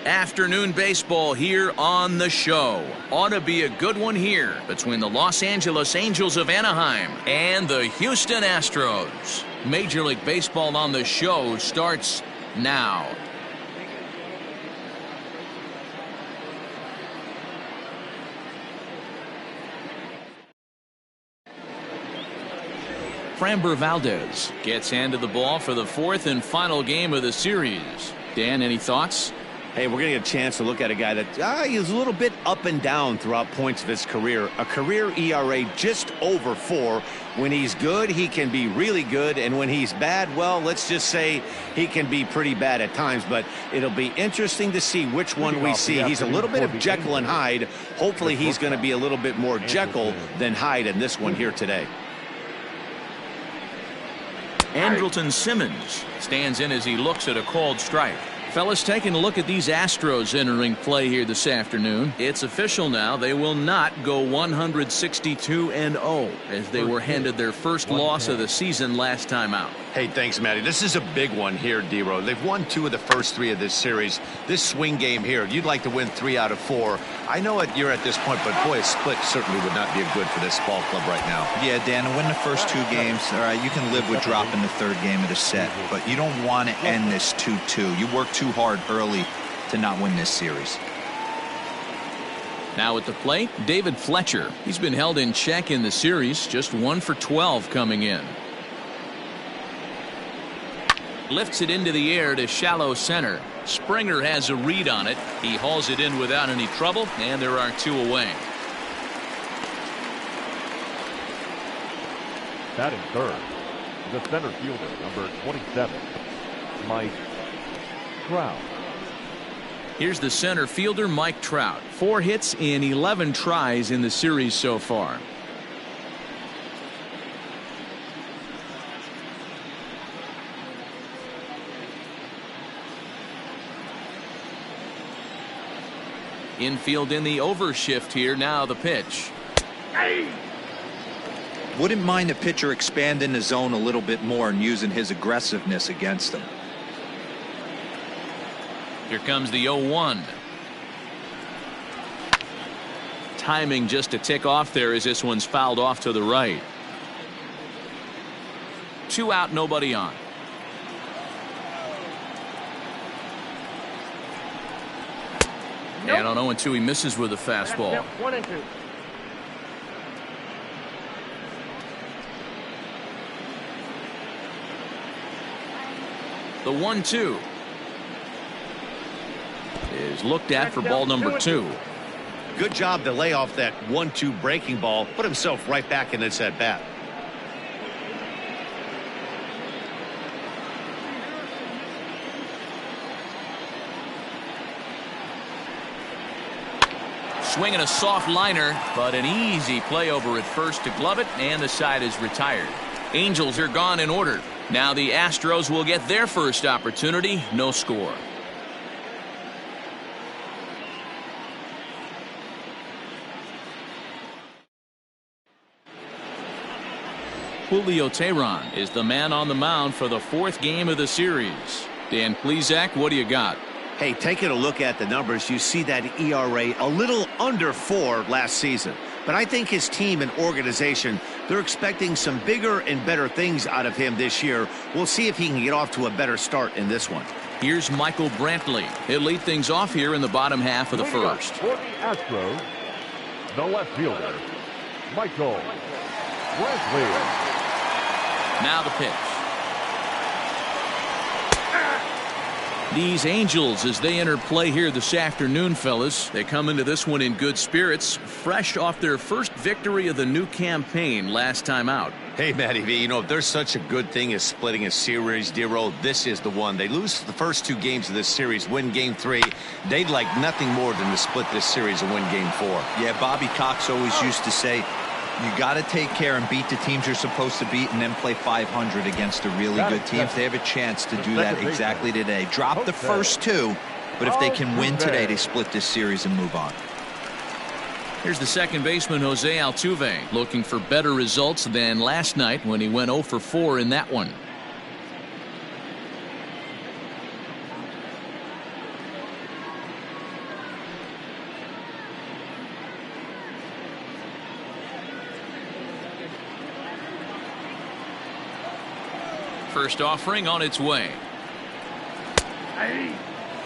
Afternoon baseball here on the show. Ought to be a good one here between the Los Angeles Angels of Anaheim and the Houston Astros. Major League Baseball on the show starts now. Framber Valdez gets handed the ball for the fourth and final game of the series. Dan, any thoughts? Hey, we're going to get a chance to look at a guy that he's a little bit up and down throughout points of his career. A career ERA just over 4. When he's good, he can be really good. And when he's bad, well, let's just say he can be pretty bad at times. But it'll be interesting to see which one we see. He's a little bit of Jekyll and Hyde. Hopefully he's going to be a little bit more Jekyll than Hyde in this one here today. Andrelton Simmons stands in as he looks at a called strike. Fellas, taking a look at these Astros entering play here this afternoon. It's official now. They will not go 162-0 as they were handed their first loss of the season last time out. Hey, thanks, Matty. This is a big one here, D-Row. They've won 2 of the first 3 of this series. This swing game here, you'd like to win 3 out of 4. I know you're at this point, but boy, a split certainly would not be good for this ball club right now. Yeah, Dan, to win the first 2 games, all right, you can live with dropping the third game of the set, but you don't want to end this 2-2. You work too hard early to not win this series. Now at the plate, David Fletcher. He's been held in check in the series, just 1 for 12 coming in. Lifts it into the air to shallow center. Springer has a read on it. He hauls it in without any trouble, and there are 2 away. Batting third, the center fielder, number 27, Mike Trout. Here's the center fielder, Mike Trout. 4 hits in 11 tries in the series so far. Infield in the overshift here. Now the pitch. Wouldn't mind the pitcher expanding the zone a little bit more and using his aggressiveness against him. Here comes the 0-1. Timing just a tick off there as this one's fouled off to the right. 2 out, nobody on. And on 0-2, he misses with a fastball. 1-2. The 1-2 is looked at for ball number 2. Good job to lay off that 1-2 breaking ball. Put himself right back in this at bat. Swinging a soft liner, but an easy play over at first to glove it, and the side is retired. Angels are gone in order. Now the Astros will get their first opportunity. No score. Julio Teheran is the man on the mound for the 4th game of the series. Dan Plesac, what do you got? Hey, taking a look at the numbers, you see that ERA a little under 4 last season. But I think his team and organization, they're expecting some bigger and better things out of him this year. We'll see if he can get off to a better start in this one. Here's Michael Brantley. He'll lead things off here in the bottom half of the first. For the Astros, the left fielder, Michael Brantley. Now the pitch. These Angels, as they enter play here this afternoon, fellas, they come into this one in good spirits, fresh off their first victory of the new campaign last time out. Hey, Matty V, you know, if there's such a good thing as splitting a series, D-Row, this is the one. They lose the first 2 games of this series, win game 3. They'd like nothing more than to split this series and win game 4. Yeah, Bobby Cox always used to say, you got to take care and beat the teams you're supposed to beat and then play 500 against the really good teams. They have a chance to do that exactly today. Drop the first 2, but if they can win today, they split this series and move on. Here's the second baseman, Jose Altuve, looking for better results than last night when he went 0 for 4 in that one. First offering on its way.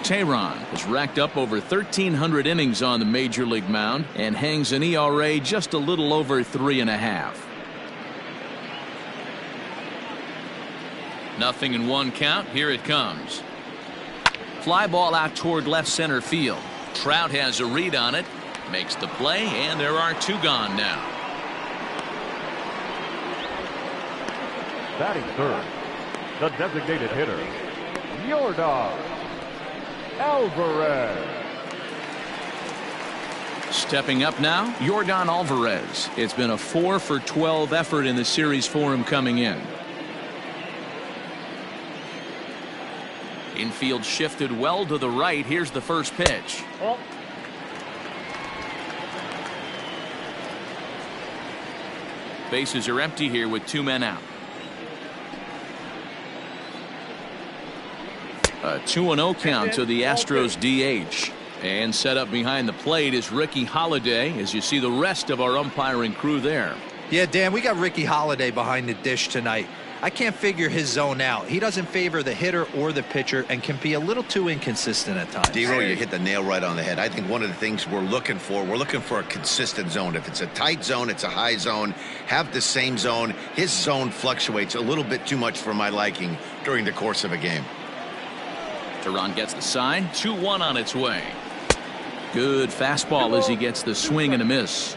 Tehran has racked up over 1,300 innings on the major league mound and hangs an ERA just a little over 3.5. Nothing in one count. Here it comes. Fly ball out toward left center field. Trout has a read on it, makes the play, and there are 2 gone now. Batting third, the designated hitter, Yordan Alvarez. Stepping up now, Yordan Alvarez. It's been a 4 for 12 effort in the series for him coming in. Infield shifted well to the right. Here's the first pitch. Bases are empty here with 2 men out. A 2-0 count to the Astros DH. And set up behind the plate is Ricky Holiday, as you see the rest of our umpiring crew there. Yeah, Dan, we got Ricky Holiday behind the dish tonight. I can't figure his zone out. He doesn't favor the hitter or the pitcher and can be a little too inconsistent at times. D-Roy, you hit the nail right on the head. I think one of the things we're looking for a consistent zone. If it's a tight zone, it's a high zone. Have the same zone. His zone fluctuates a little bit too much for my liking during the course of a game. Tehran gets the sign. 2-1 on its way. Good fastball as he gets the swing and a miss.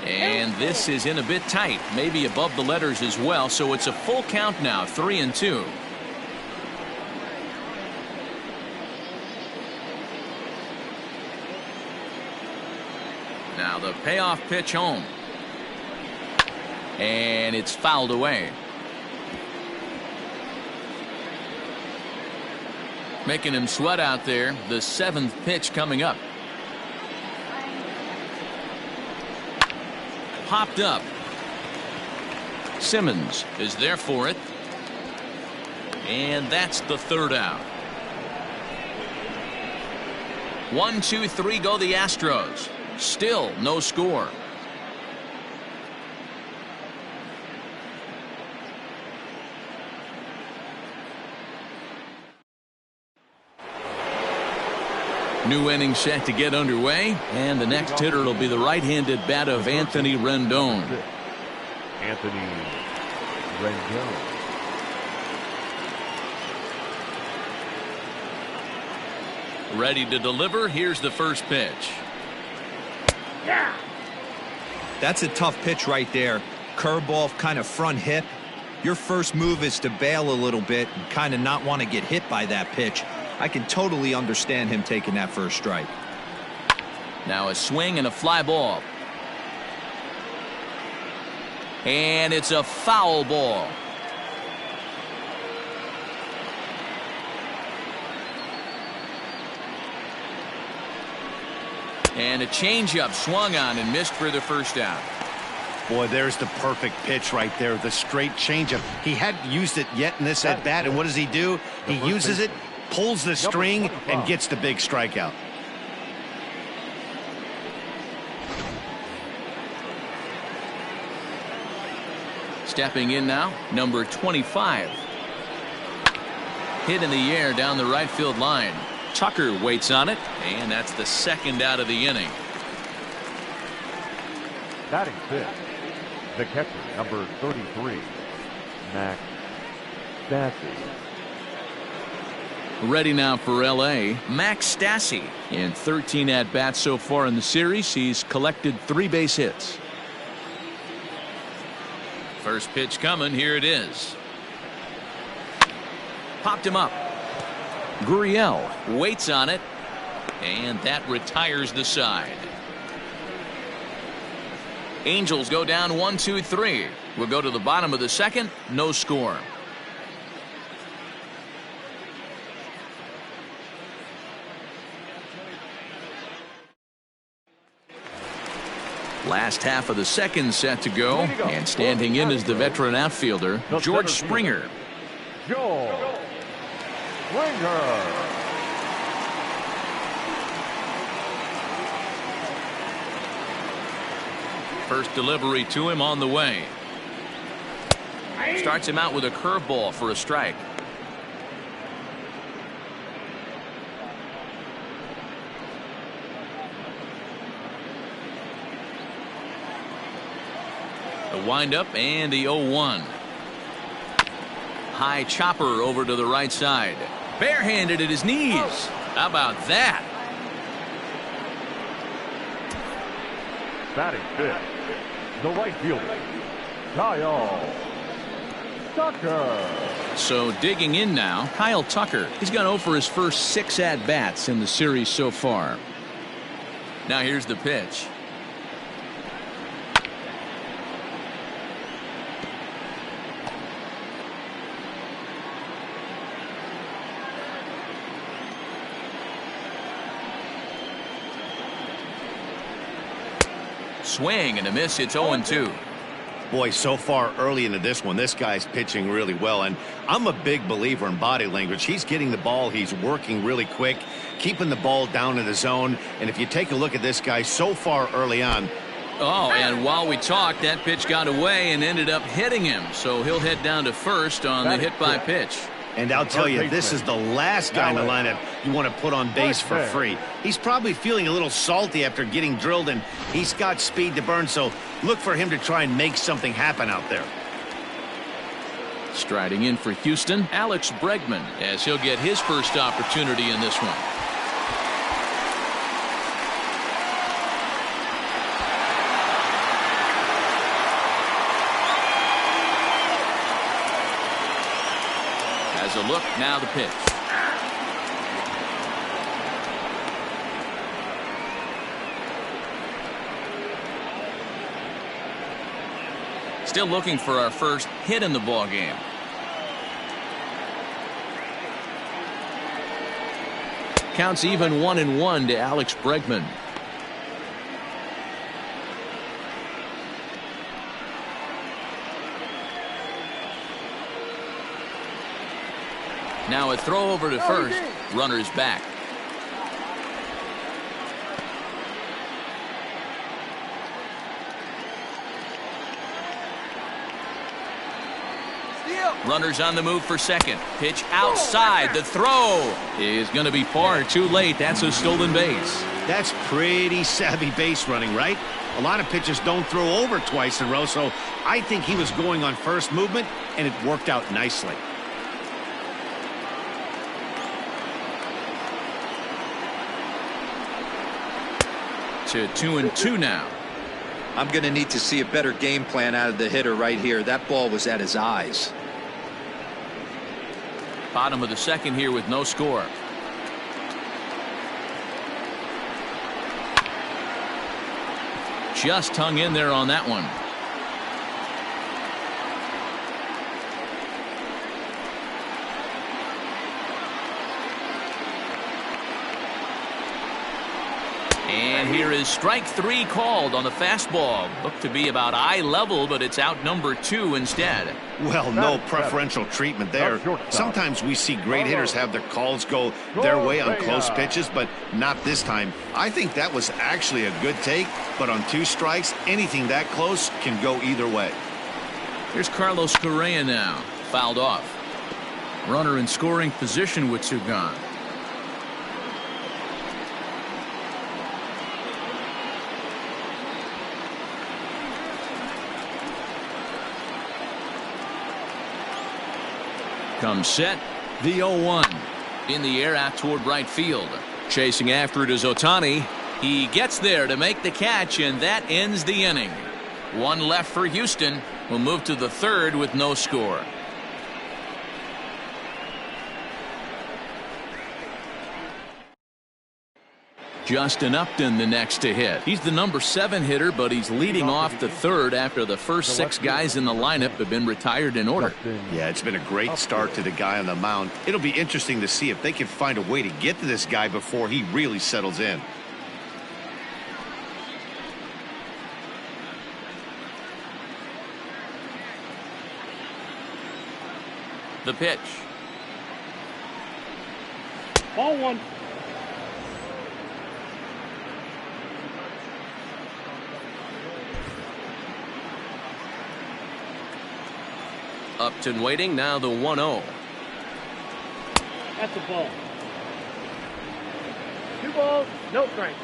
And this is in a bit tight, maybe above the letters as well, so it's a full count now, 3-2. Now the payoff pitch home. And it's fouled away. Making him sweat out there. The 7th pitch coming up. Popped up. Simmons is there for it. And that's the 3rd out. 1, 2, 3 go the Astros. Still no score. New inning set to get underway, and the next hitter will be the right-handed bat of Anthony Rendon. Anthony Rendon. Ready to deliver. Here's the first pitch. That's a tough pitch right there. Curveball, kind of front hip. Your first move is to bail a little bit and kind of not want to get hit by that pitch. I can totally understand him taking that first strike. Now a swing and a fly ball. And it's a foul ball. And a changeup swung on and missed for the first out. Boy, there's the perfect pitch right there. The straight changeup. He hadn't used it yet in this at bat, and what does he do? He uses it, pulls the string, and gets the big strikeout. Stepping in now, number 25. Hit in the air down the right field line. Tucker waits on it, and that's the 2nd out of the inning. Batting 5th, the catcher, number 33, Max Stassi. Ready now for L.A., Max Stassi. In 13 at-bats so far in the series, he's collected 3 base hits. First pitch coming. Here it is. Popped him up. Gurriel waits on it, and that retires the side. Angels go down 1-2-3. We'll go to the bottom of the 2nd. No score. Last half of the 2nd set to go, and standing in is the veteran outfielder, George Springer. George Springer. First delivery to him on the way. Starts him out with a curveball for a strike. The windup and the 0-1. High chopper over to the right side. Barehanded at his knees. How about that? Batting fifth, the right fielder, Kyle Tucker. So digging in now, Kyle Tucker. He's gone 0 for his first 6 at-bats in the series so far. Now here's the pitch. Swing and a miss. It's 0-2. Boy, so far early into this one, this guy's pitching really well, and I'm a big believer in body language. He's getting the ball, he's working really quick, keeping the ball down in the zone, and if you take a look at this guy so far early on. Oh, and while we talked, that pitch got away and ended up hitting him, so he'll head down to first on the hit by pitch. And I'll tell you, this is the last guy in the lineup you want to put on base for free. He's probably feeling a little salty after getting drilled, and he's got speed to burn, so look for him to try and make something happen out there. Striding in for Houston, Alex Bregman, as he'll get his first opportunity in this one. As a look, now the pitch. Still looking for our first hit in the ball game. Counts even 1-1 to Alex Bregman. Now a throw over to first. Runner's back. Runners on the move for second. Pitch outside. The throw is going to be far too late. That's a stolen base. That's pretty savvy base running, right? A lot of pitchers don't throw over twice in a row, so I think he was going on first movement, and it worked out nicely. To 2-2 now. I'm going to need to see a better game plan out of the hitter right here. That ball was at his eyes. Bottom of the second here with no score. Just hung in there on that one. And here is strike 3 called on the fastball. Looked to be about eye level, but it's out number 2 instead. Well, no preferential treatment there. Sometimes we see great hitters have their calls go their way on close pitches, but not this time. I think that was actually a good take, but on 2 strikes, anything that close can go either way. Here's Carlos Correa now. Fouled off. Runner in scoring position with 2 gone. Comes set. The 0-1. In the air out toward right field. Chasing after it is Ohtani. He gets there to make the catch, and that ends the inning. 1 left for Houston. We'll move to the 3rd with no score. Justin Upton the next to hit. He's the number 7 hitter, but he's leading off the 3rd after the first 6 guys in the lineup have been retired in order. Yeah, it's been a great start to the guy on the mound. It'll be interesting to see if they can find a way to get to this guy before he really settles in. The pitch. Ball 1. Upton waiting, now the 1-0. That's a ball. 2 balls, no strikes.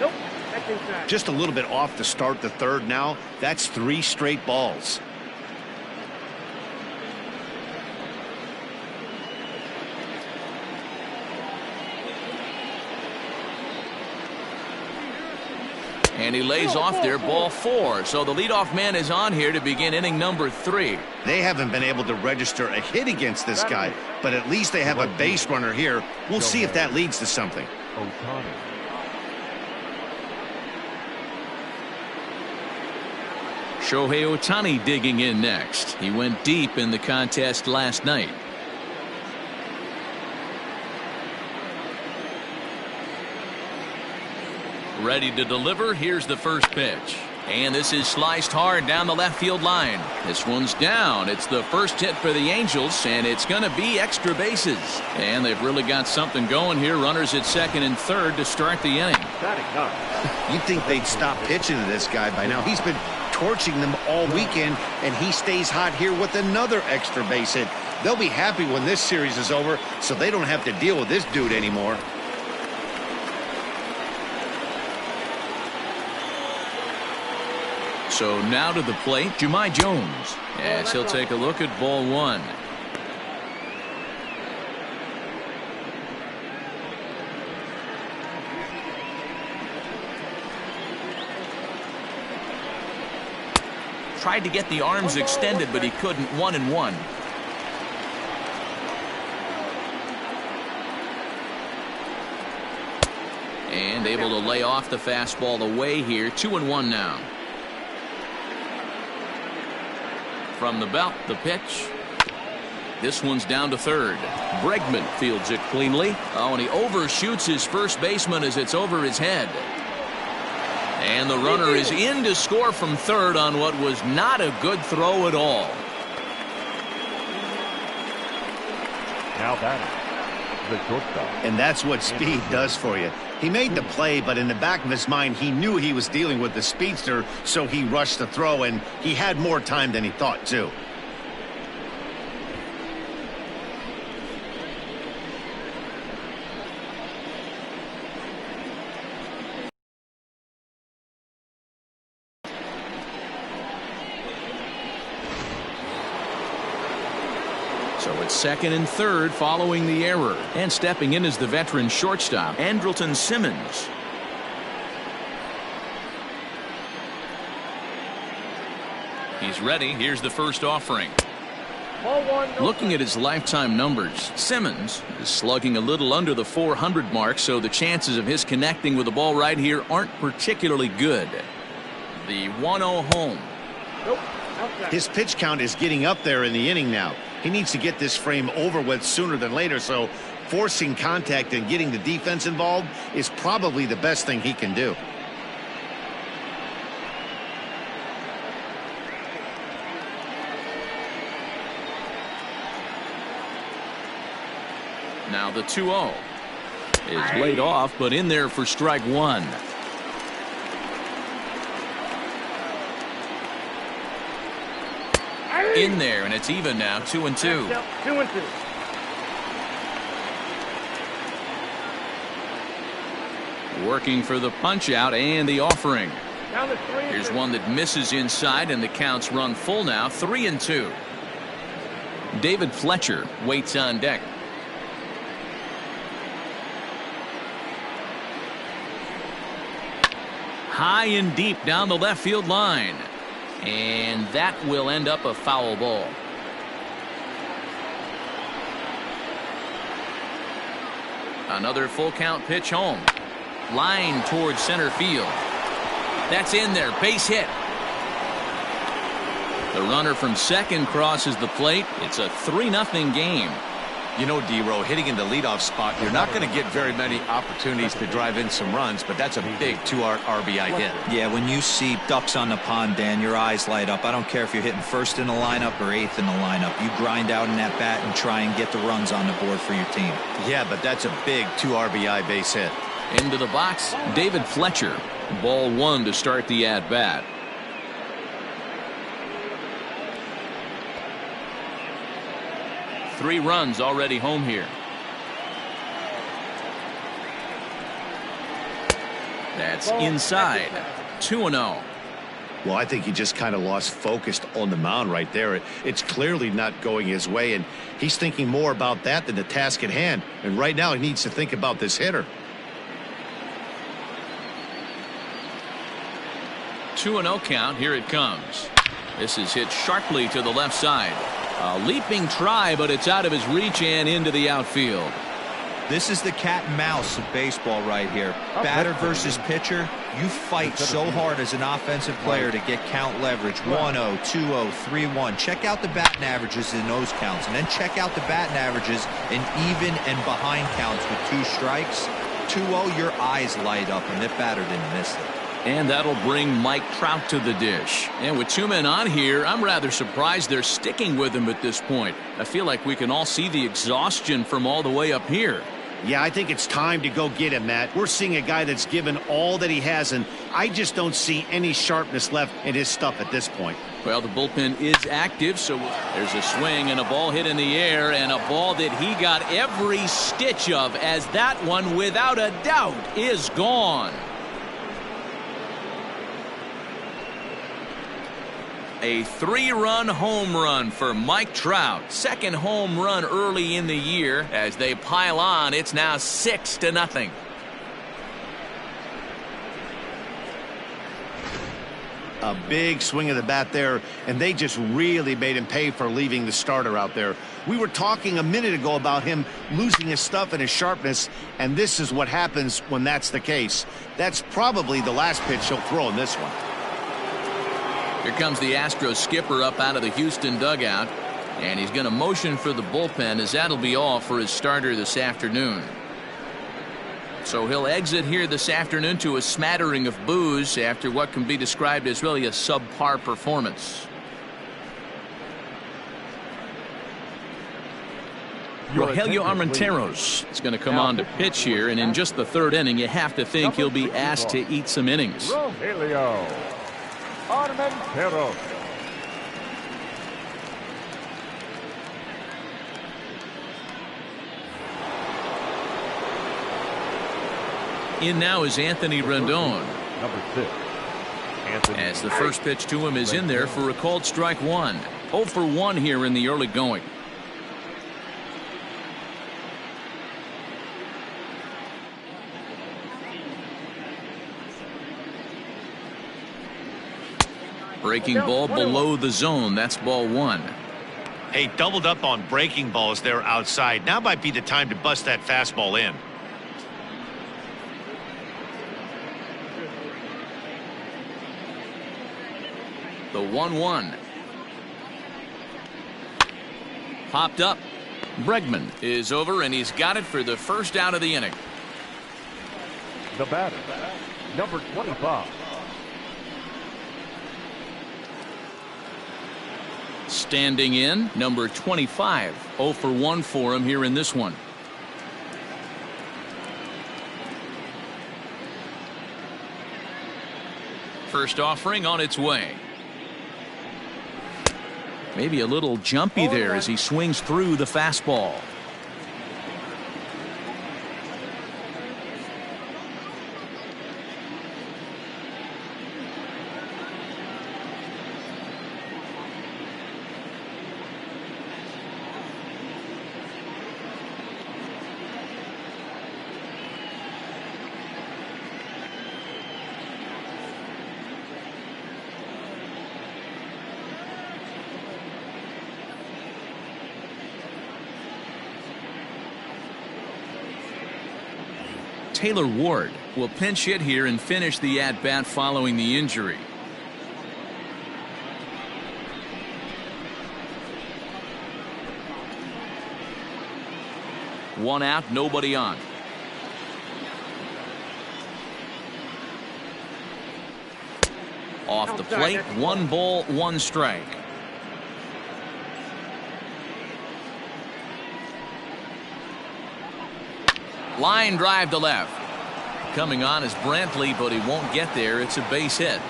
Nope, that's inside. Just a little bit off to start the third now. That's 3 straight balls. And he lays off there, ball 4. So the leadoff man is on here to begin inning number 3. They haven't been able to register a hit against this guy, but at least they have a base runner here. We'll see if that leads to something. Shohei Ohtani digging in next. He went deep in the contest last night. Ready to deliver. Here's the first pitch. And this is sliced hard down the left field line. This one's down. It's the first hit for the Angels, and it's going to be extra bases. And they've really got something going here. Runners at second and third to start the inning. You'd think they'd stop pitching to this guy by now. He's been torching them all weekend, and he stays hot here with another extra base hit. They'll be happy when this series is over, so they don't have to deal with this dude anymore. So now to the plate, Jahmai Jones, as he'll take a look at ball 1. Tried to get the arms extended, but he couldn't. 1-1. And able to lay off the fastball away here. 2-1 now. From the belt, the pitch. This one's down to third. Bregman fields it cleanly. Oh, and he overshoots his first baseman as it's over his head. And the runner is in to score from third on what was not a good throw at all. Now batting, the shortstop. And that's what speed does for you. He made the play, but in the back of his mind, he knew he was dealing with the speedster, so he rushed the throw, and he had more time than he thought, too. So it's second and third following the error. And stepping in is the veteran shortstop, Andrelton Simmons. He's ready. Here's the first offering. Looking at his lifetime numbers, Simmons is slugging a little under the 400 mark, so the chances of his connecting with the ball right here aren't particularly good. The 1-0 home. His pitch count is getting up there in the inning now. He needs to get this frame over with sooner than later, so forcing contact and getting the defense involved is probably the best thing he can do. Now the 2-0 is laid off, but in there for strike 1. In there, and it's even now, 2-2. 2-2. Working for the punch out and the offering. Down to 3. Here's one that misses inside, and the counts run full now, 3-2. David Fletcher waits on deck. High and deep down the left field line. And that will end up a foul ball. Another full count pitch home. Line towards center field. That's in there. Base hit. The runner from second crosses the plate. It's a 3-0 game. You know, D-Row, hitting in the leadoff spot, you're not going to get very many opportunities to drive in some runs, but that's a big 2 RBI hit. Yeah, when you see ducks on the pond, Dan, your eyes light up. I don't care if you're hitting first in the lineup or eighth in the lineup. You grind out in that bat and try and get the runs on the board for your team. Yeah, but that's a big 2 RBI base hit. Into the box, David Fletcher. Ball one to start the at-bat. Three runs already home here. That's inside. 2-0. Well, I think he just kind of lost focus on the mound right there. It's clearly not going his way, and he's thinking more about that than the task at hand. And right now he needs to think about this hitter. 2-0 count. Here it comes. This is hit sharply to the left side. A leaping try, but it's out of his reach and into the outfield. This is the cat and mouse of baseball right here. Batter versus pitcher. You fight so hard as an offensive player to get count leverage. 1-0, 2-0, 3-1. Check out the batting averages in those counts, and then check out the batting averages in even and behind counts with 2 strikes. 2-0, your eyes light up, and that batter didn't miss it. And that'll bring Mike Trout to the dish. And with 2 men on here, I'm rather surprised they're sticking with him at this point. I feel like we can all see the exhaustion from all the way up here. Yeah, I think it's time to go get him, Matt. We're seeing a guy that's given all that he has, and I just don't see any sharpness left in his stuff at this point. Well, the bullpen is active, so there's a swing and a ball hit in the air, and a ball that he got every stitch of, as that one, without a doubt, is gone. A 3-run home run for Mike Trout. Second home run early in the year. As they pile on, it's now 6-0. A big swing of the bat there, and they just really made him pay for leaving the starter out there. We were talking a minute ago about him losing his stuff and his sharpness, and this is what happens when that's the case. That's probably the last pitch he'll throw in this one. Here comes the Astros skipper up out of the Houston dugout, and he's going to motion for the bullpen, as that'll be all for his starter this afternoon. So he'll exit here this afternoon to a smattering of boos after what can be described as really a subpar performance. Rogelio Armenteros is going to come on to pitch here, and in just the 3rd inning, you have to think he'll be asked to eat some innings. Rogelio Armenteros. In now is Anthony Rendon. Number 6. Anthony. As the first pitch to him is in there for a called strike 1. 0 for 1 here in the early going. Breaking ball below the zone. That's ball 1. Hey, doubled up on breaking balls there outside. Now might be the time to bust that fastball in. The 1-1. Popped up. Bregman is over, and he's got it for the first out of the inning. The batter, number 25. Standing in, number 25. 0 for 1 for him here in this one. First offering on its way. Maybe a little jumpy there as he swings through the fastball. Taylor Ward will pinch hit here and finish the at-bat following the injury. One out, nobody on. Off the plate, 1 ball, 1 strike. Line drive to left. coming on is Brantley, but he won't get there. It's a base hit.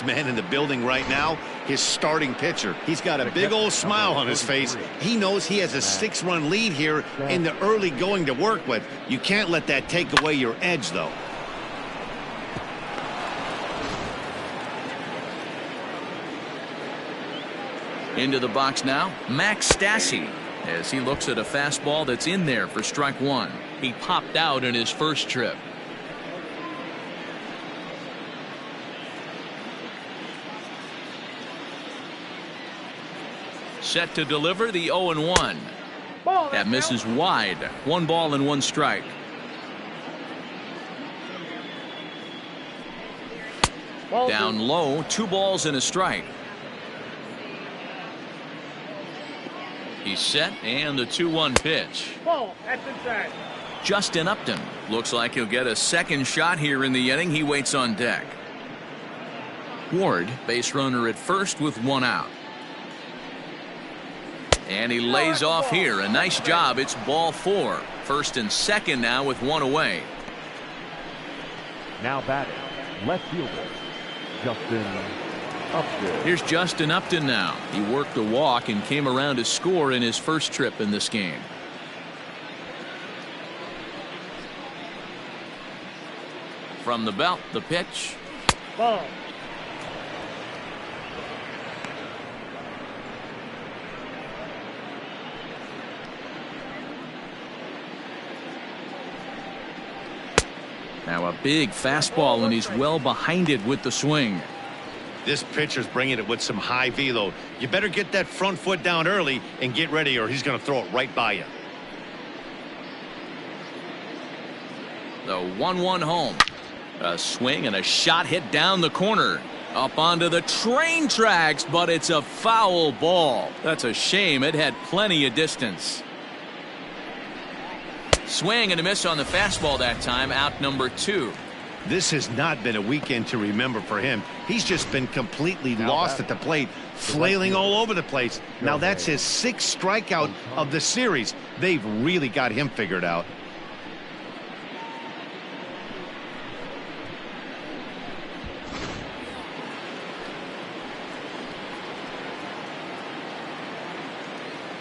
Man in the building right now, his starting pitcher. He's got a big old smile on his face. He knows he has a 6-run lead here in the early going to work with. You can't let that take away your edge, though. Into the box now, Max Stassi, as he looks at a fastball that's in there for strike one. He popped out in his first trip. Set to deliver the 0-1. That misses wide. 1 ball and 1 strike. Down low, 2 balls and a strike. He's set, and the 2-1 pitch. Ball, that's inside. Justin Upton looks like he'll get a second shot here in the inning. He waits on deck. Ward, base runner at first with 1 out. And he lays off here. A nice job. It's ball 4. First and second now with 1 away. Now batting, left fielder, Justin Upton. Here's Justin Upton now. He worked a walk and came around to score in his first trip in this game. From the belt, the pitch. Ball. Now a big fastball, and he's well behind it with the swing. This pitcher's bringing it with some high velo. You better get that front foot down early and get ready, or he's going to throw it right by you. The 1-1 home. A swing and a shot hit down the corner. Up onto the train tracks, but it's a foul ball. That's a shame. It had plenty of distance. Swing and a miss on the fastball that time. Out number 2. This has not been a weekend to remember for him. He's just been completely lost at the plate, flailing all over the place. Now that's his 6th strikeout of the series. They've really got him figured out.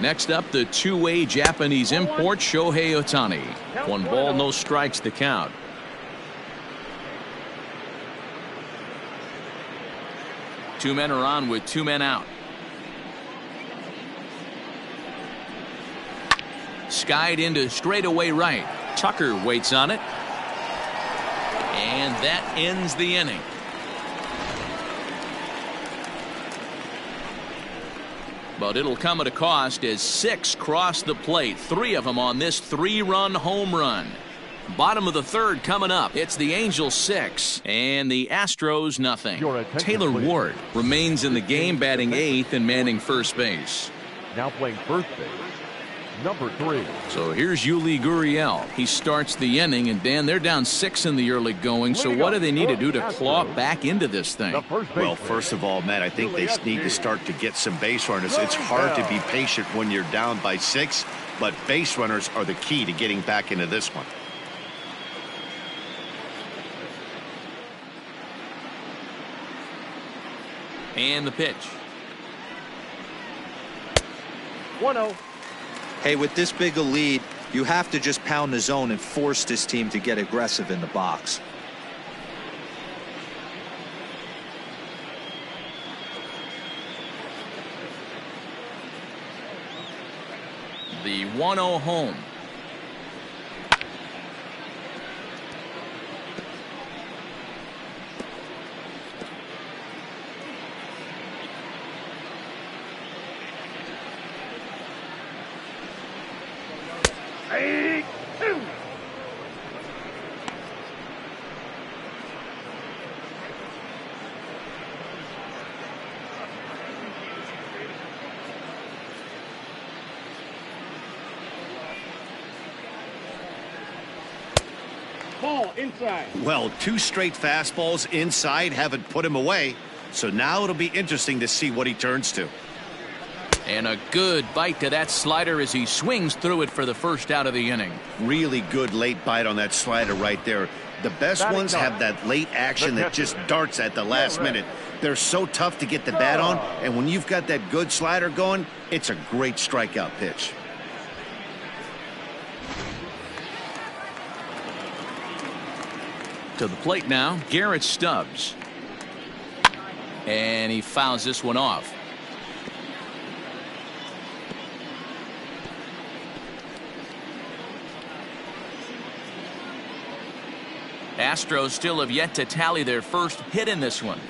Next up, the 2-way Japanese import, Shohei Ohtani. 1 ball, no strikes to count. Two men are on with 2 men out. Skied into straightaway right. Tucker waits on it. And that ends the inning. But it'll come at a cost as 6 cross the plate. 3 of them on this 3-run home run. Bottom of the 3rd coming up. It's the Angels 6 and the Astros nothing. Taylor Ward remains in the game, batting 8th and manning first base. Now playing first base, number 3. So here's Yuli Gurriel. He starts the inning, and Dan, they're down 6 in the early going. So what do they need to do to claw back into this thing? Well, first of all, Matt, I think they need to start to get some base runners. It's hard to be patient when you're down by 6, but base runners are the key to getting back into this one. And the pitch. 1-0. Hey, with this big a lead, you have to just pound the zone and force this team to get aggressive in the box. The 1-0 home. Ball inside. Well, 2 straight fastballs inside haven't put him away. So now it'll be interesting to see what he turns to. And a good bite to that slider as he swings through it for the first out of the inning. Really good late bite on that slider right there. The best ones have that late action that just darts at the last minute. They're so tough to get the bat on, and when you've got that good slider going, it's a great strikeout pitch. To the plate now, Garrett Stubbs. And he fouls this one off. Astros still have yet to tally their first hit in this one.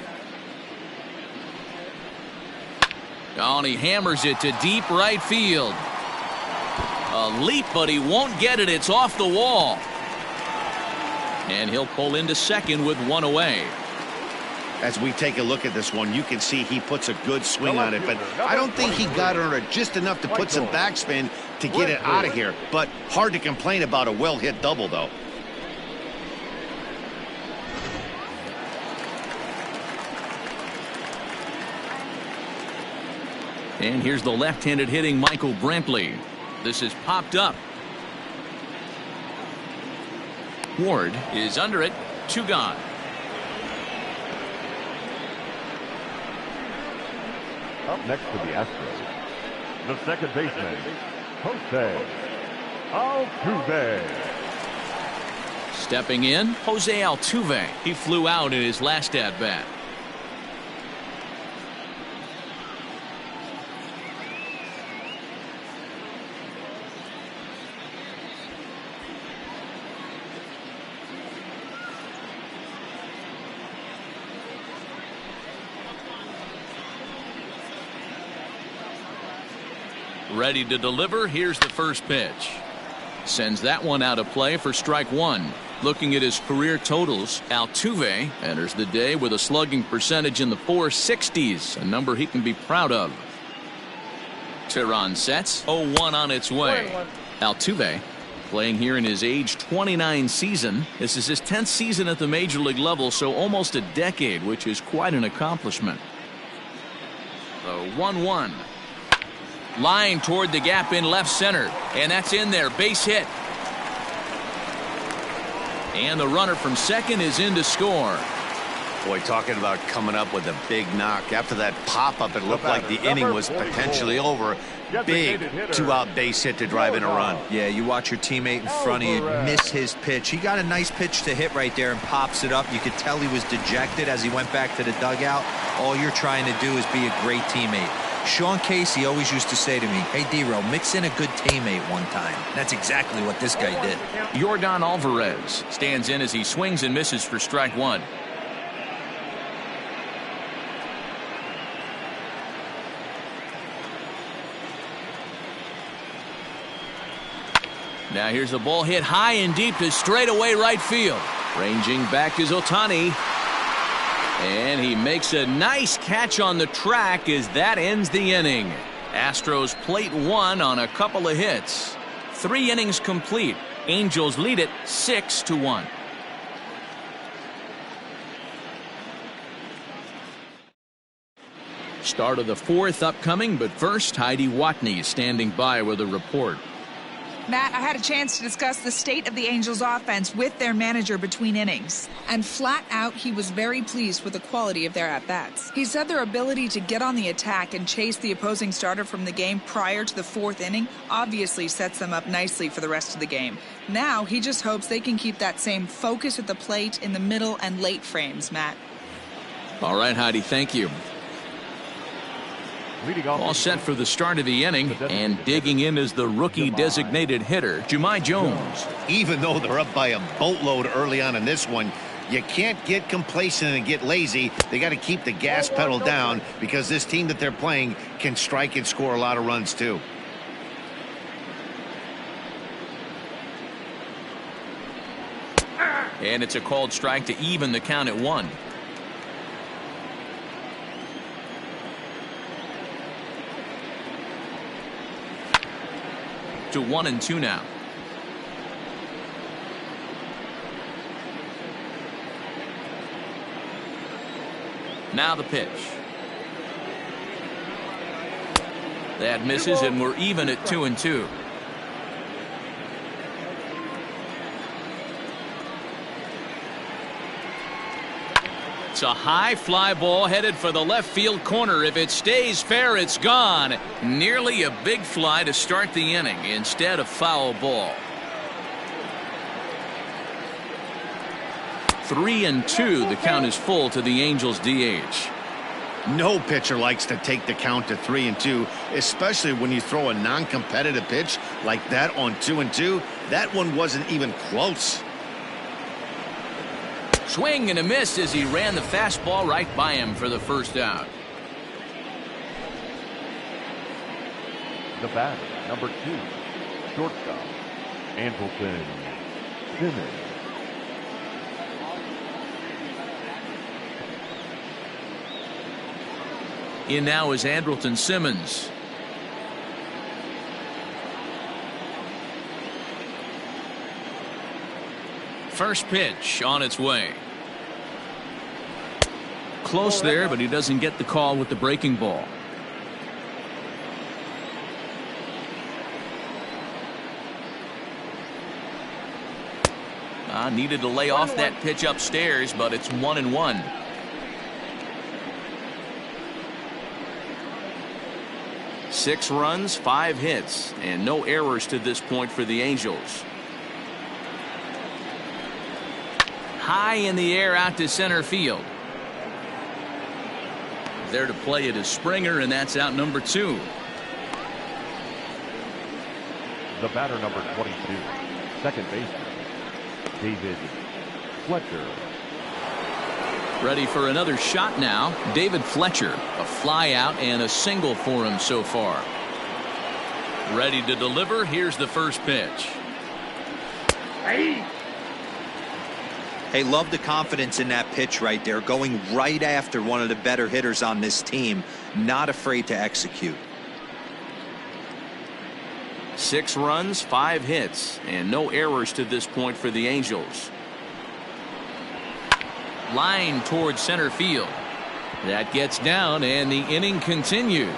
Oh, and he hammers it to deep right field. A leap, but he won't get it. It's off the wall. And he'll pull into second with one away. As we take a look at this one, you can see he puts a good swing on it, but I don't think he got under it just enough to put some backspin to get it out of here. But hard to complain about a well-hit double, though. And here's the left-handed hitting Michael Brantley. This is popped up. Ward is under it. 2 gone. Up next to the Astros, the second baseman, Jose Altuve. Stepping in, Jose Altuve. He flew out in his last at-bat. Ready to deliver. Here's the first pitch. Sends that one out of play for strike one. Looking at his career totals, Altuve enters the day with a slugging percentage in the 460s, a number he can be proud of. Tehran sets, 0-1 on its way. Altuve playing here in his age 29 season. This is his 10th season at the major league level, so almost a decade, which is quite an accomplishment. The 1-1. Line toward the gap in left center, and that's in there. Base hit. And the runner from second is in to score. Boy, talking about coming up with a big knock. After that pop-up, it looked like the inning was potentially over. Big 2-out base hit to drive in a run. Yeah, you watch your teammate in front of you miss his pitch. He got a nice pitch to hit right there and pops it up. You could tell he was dejected as he went back to the dugout. All you're trying to do is be a great teammate. Sean Casey always used to say to me, hey, D-Row, mix in a good teammate one time. That's exactly what this guy did. Yordan Alvarez stands in as he swings and misses for strike one. Now here's the ball hit high and deep to straightaway right field. Ranging back is Ohtani. And he makes a nice catch on the track as that ends the inning. Astros plate one on a couple of hits. 3 innings complete. Angels lead it 6-1. Start of the 4th upcoming, but first Heidi Watney standing by with a report. Matt, I had a chance to discuss the state of the Angels offense with their manager between innings. And flat out, he was very pleased with the quality of their at-bats. He said their ability to get on the attack and chase the opposing starter from the game prior to the 4th inning obviously sets them up nicely for the rest of the game. Now, he just hopes they can keep that same focus at the plate in the middle and late frames, Matt. All right, Heidi, thank you. All set for the start of the inning, and digging in is the rookie designated hitter, Jahmai Jones. Even though they're up by a boatload early on in this one, you can't get complacent and get lazy. They got to keep the gas pedal down because this team that they're playing can strike and score a lot of runs too. And it's a called strike to even the count at 1. To 1-2 now. Now the pitch. That misses, and we're even at 2-2. It's a high fly ball headed for the left field corner. If it stays fair, it's gone. Nearly a big fly to start the inning instead of foul ball. 3-2. The count is full to the Angels DH. No pitcher likes to take the count to 3-2, especially when you throw a non-competitive pitch like that on 2-2. That one wasn't even close. Swing and a miss as he ran the fastball right by him for the first out. The batter, number 2, shortstop, Andrelton Simmons. In now is Andrelton Simmons. First pitch on its way. Close there, but he doesn't get the call with the breaking ball. Needed to lay off that pitch upstairs, but it's 1-1. Six runs, 5 hits, and no errors to this point for the Angels. High in the air out to center field. There to play it is Springer, and that's out number 2. The batter, number 22, second baseman, David Fletcher. Ready for another shot now. David Fletcher, a fly out and a single for him so far. Ready to deliver. Here's the first pitch. Hey, love the confidence in that pitch right there, going right after one of the better hitters on this team, not afraid to execute. 6 runs, 5 hits, and no errors to this point for the Angels. Line towards center field. That gets down, and the inning continues.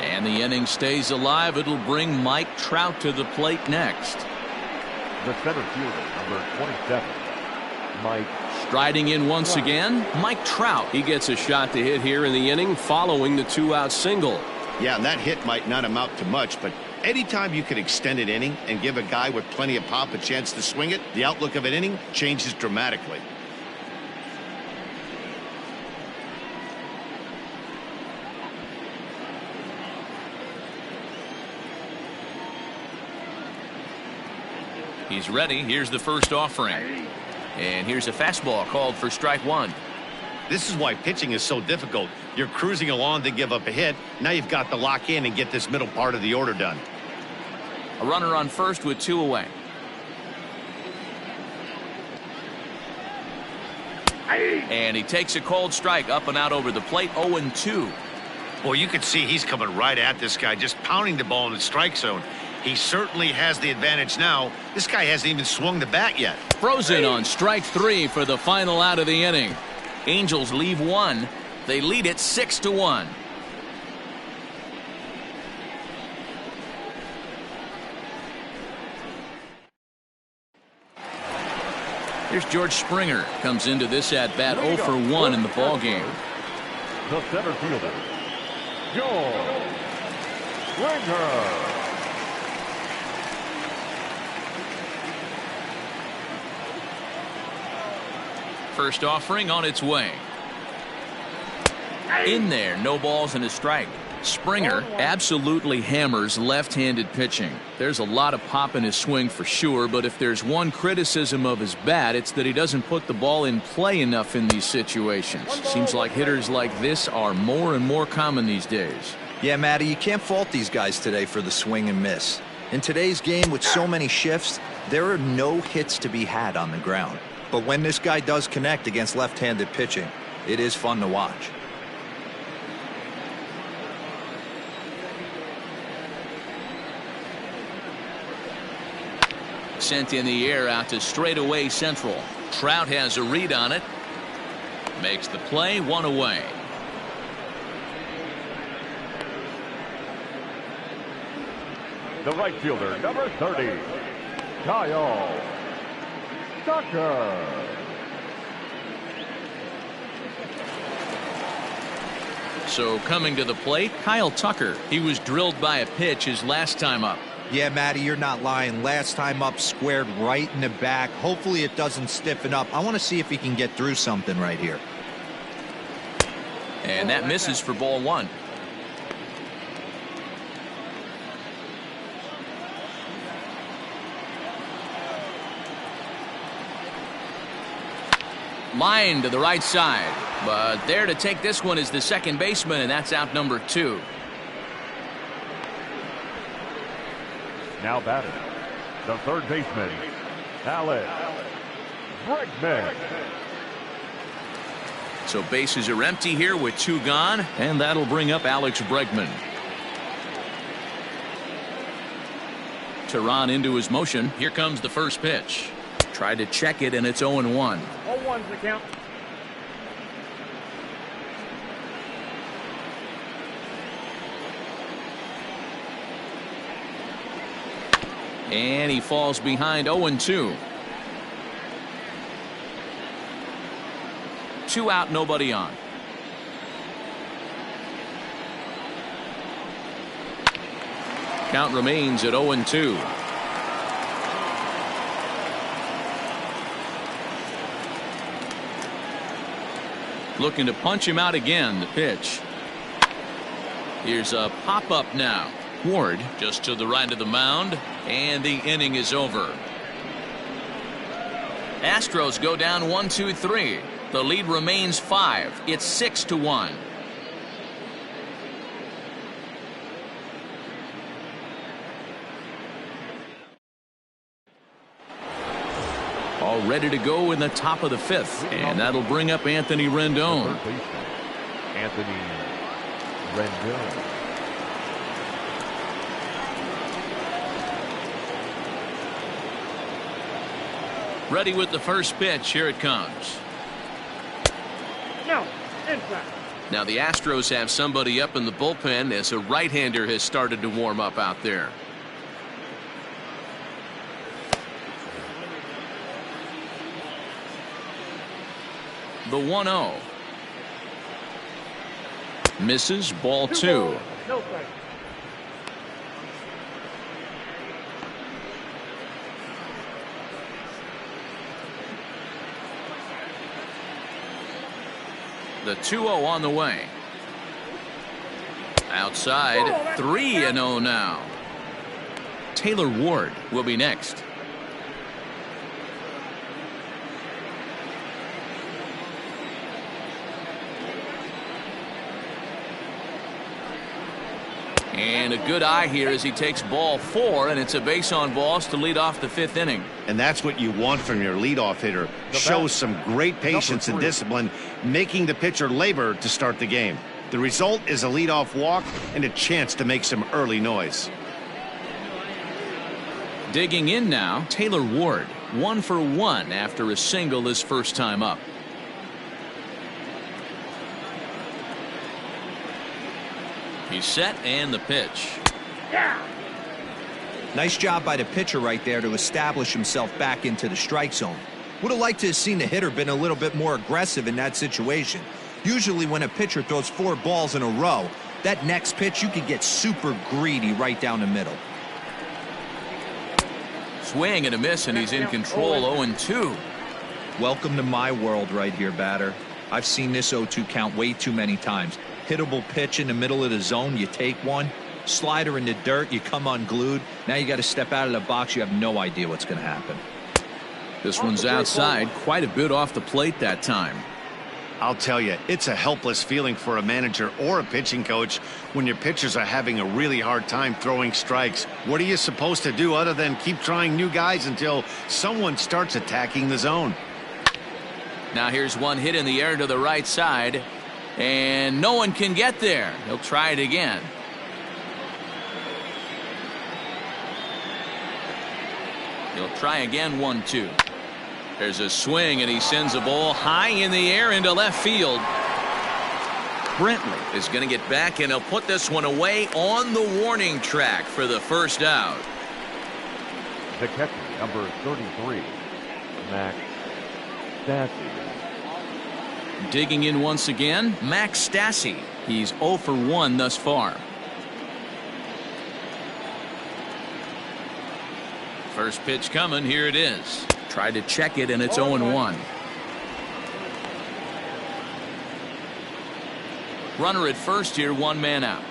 And the inning stays alive. It'll bring Mike Trout to the plate next. The center fielder, number 27, Mike. Striding in once again, Mike Trout. He gets a shot to hit here in the inning following the 2-out single. Yeah, and that hit might not amount to much, but anytime you can extend an inning and give a guy with plenty of pop a chance to swing it, the outlook of an inning changes dramatically. He's ready. Here's the first offering. And here's a fastball called for strike 1. This is why pitching is so difficult. You're cruising along to give up a hit. Now you've got to lock in and get this middle part of the order done. A runner on first with 2 away. And he takes a cold strike up and out over the plate. 0-2. Well, you can see he's coming right at this guy, just pounding the ball in the strike zone. He certainly has the advantage now. This guy hasn't even swung the bat yet. Frozen on strike 3 for the final out of the inning. Angels leave 1. They lead it 6-1. Here's George Springer. Comes into this at bat 0 for 1 in the ball game. The center fielder, George Springer. First offering on its way. In there, no balls and a strike. Springer absolutely hammers left-handed pitching. There's a lot of pop in his swing for sure, but if there's one criticism of his bat, it's that he doesn't put the ball in play enough in these situations. Seems like hitters like this are more and more common these days. Yeah, Matty, you can't fault these guys today for the swing and miss. In today's game with so many shifts, there are no hits to be had on the ground. But when this guy does connect against left-handed pitching, it is fun to watch. Sent in the air out to straightaway central. Trout has a read on it. Makes the play, 1 away. The right fielder, number 30, Kyle Tucker. So coming to the plate, Kyle Tucker. He was drilled by a pitch his last time up. Yeah, Matty, you're not lying. Last time up, squared right in the back. Hopefully it doesn't stiffen up. I want to see if he can get through something right here. And that misses for ball one. Line to the right side. But there to take this one is the second baseman, and that's out number 2. Now batting, the third baseman, Alex Bregman. So bases are empty here with 2 gone, and that'll bring up Alex Bregman. Tehran into his motion. Here comes the first pitch. Tried to check it, and it's 0-1. 0-1's the count. And he falls behind 0-2. 2 out, nobody on. Count remains at 0-2. Looking to punch him out again. The pitch. Here's a pop-up now. Ward just to the right of the mound, and the inning is over. Astros go down 1-2-3. The lead remains 5. It's 6-1. All ready to go in the top of the 5th, and that'll bring up Anthony Rendon. Anthony Rendon. Ready with the first pitch. Here it comes. No, inside. Now the Astros have somebody up in the bullpen as a right-hander has started to warm up out there. The 1-0. Misses, ball 2. No strike. The 2-0 on the way. Outside, 3-0 now. Taylor Ward will be next. And a good eye here as he takes ball 4, and it's a base on balls to lead off the 5th inning. And that's what you want from your leadoff hitter. Shows some great patience and discipline, making the pitcher labor to start the game. The result is a leadoff walk and a chance to make some early noise. Digging in now, Taylor Ward, 1 for 1 after a single his first time up. He's set, and the pitch. Nice job by the pitcher right there to establish himself back into the strike zone. Would have liked to have seen the hitter been a little bit more aggressive in that situation. Usually when a pitcher throws 4 balls in a row, that next pitch you could get super greedy right down the middle. Swing and a miss, and he's in control. 0-2. Welcome to my world right here, batter. I've seen this 0-2 count way too many times. Hittable pitch in the middle of the zone, you take one. Slider in the dirt, you come unglued. Now you got to step out of the box. You have no idea what's going to happen. This one's outside, quite a bit off the plate that time. I'll tell you, it's a helpless feeling for a manager or a pitching coach when your pitchers are having a really hard time throwing strikes. What are you supposed to do other than keep trying new guys until someone starts attacking the zone? Now here's one hit in the air to the right side, and no one can get there. He'll try it again. He'll try again. 1-2. There's a swing, and he sends a ball high in the air into left field. Brentley is going to get back, and he'll put this one away on the warning track for the first out. The catcher, number 33, Max Stassi. Digging in once again, Max Stassi. He's 0 for 1 thus far. First pitch coming. Here it is. Tried to check it, and it's 0-1. Runner at first here, 1 man out.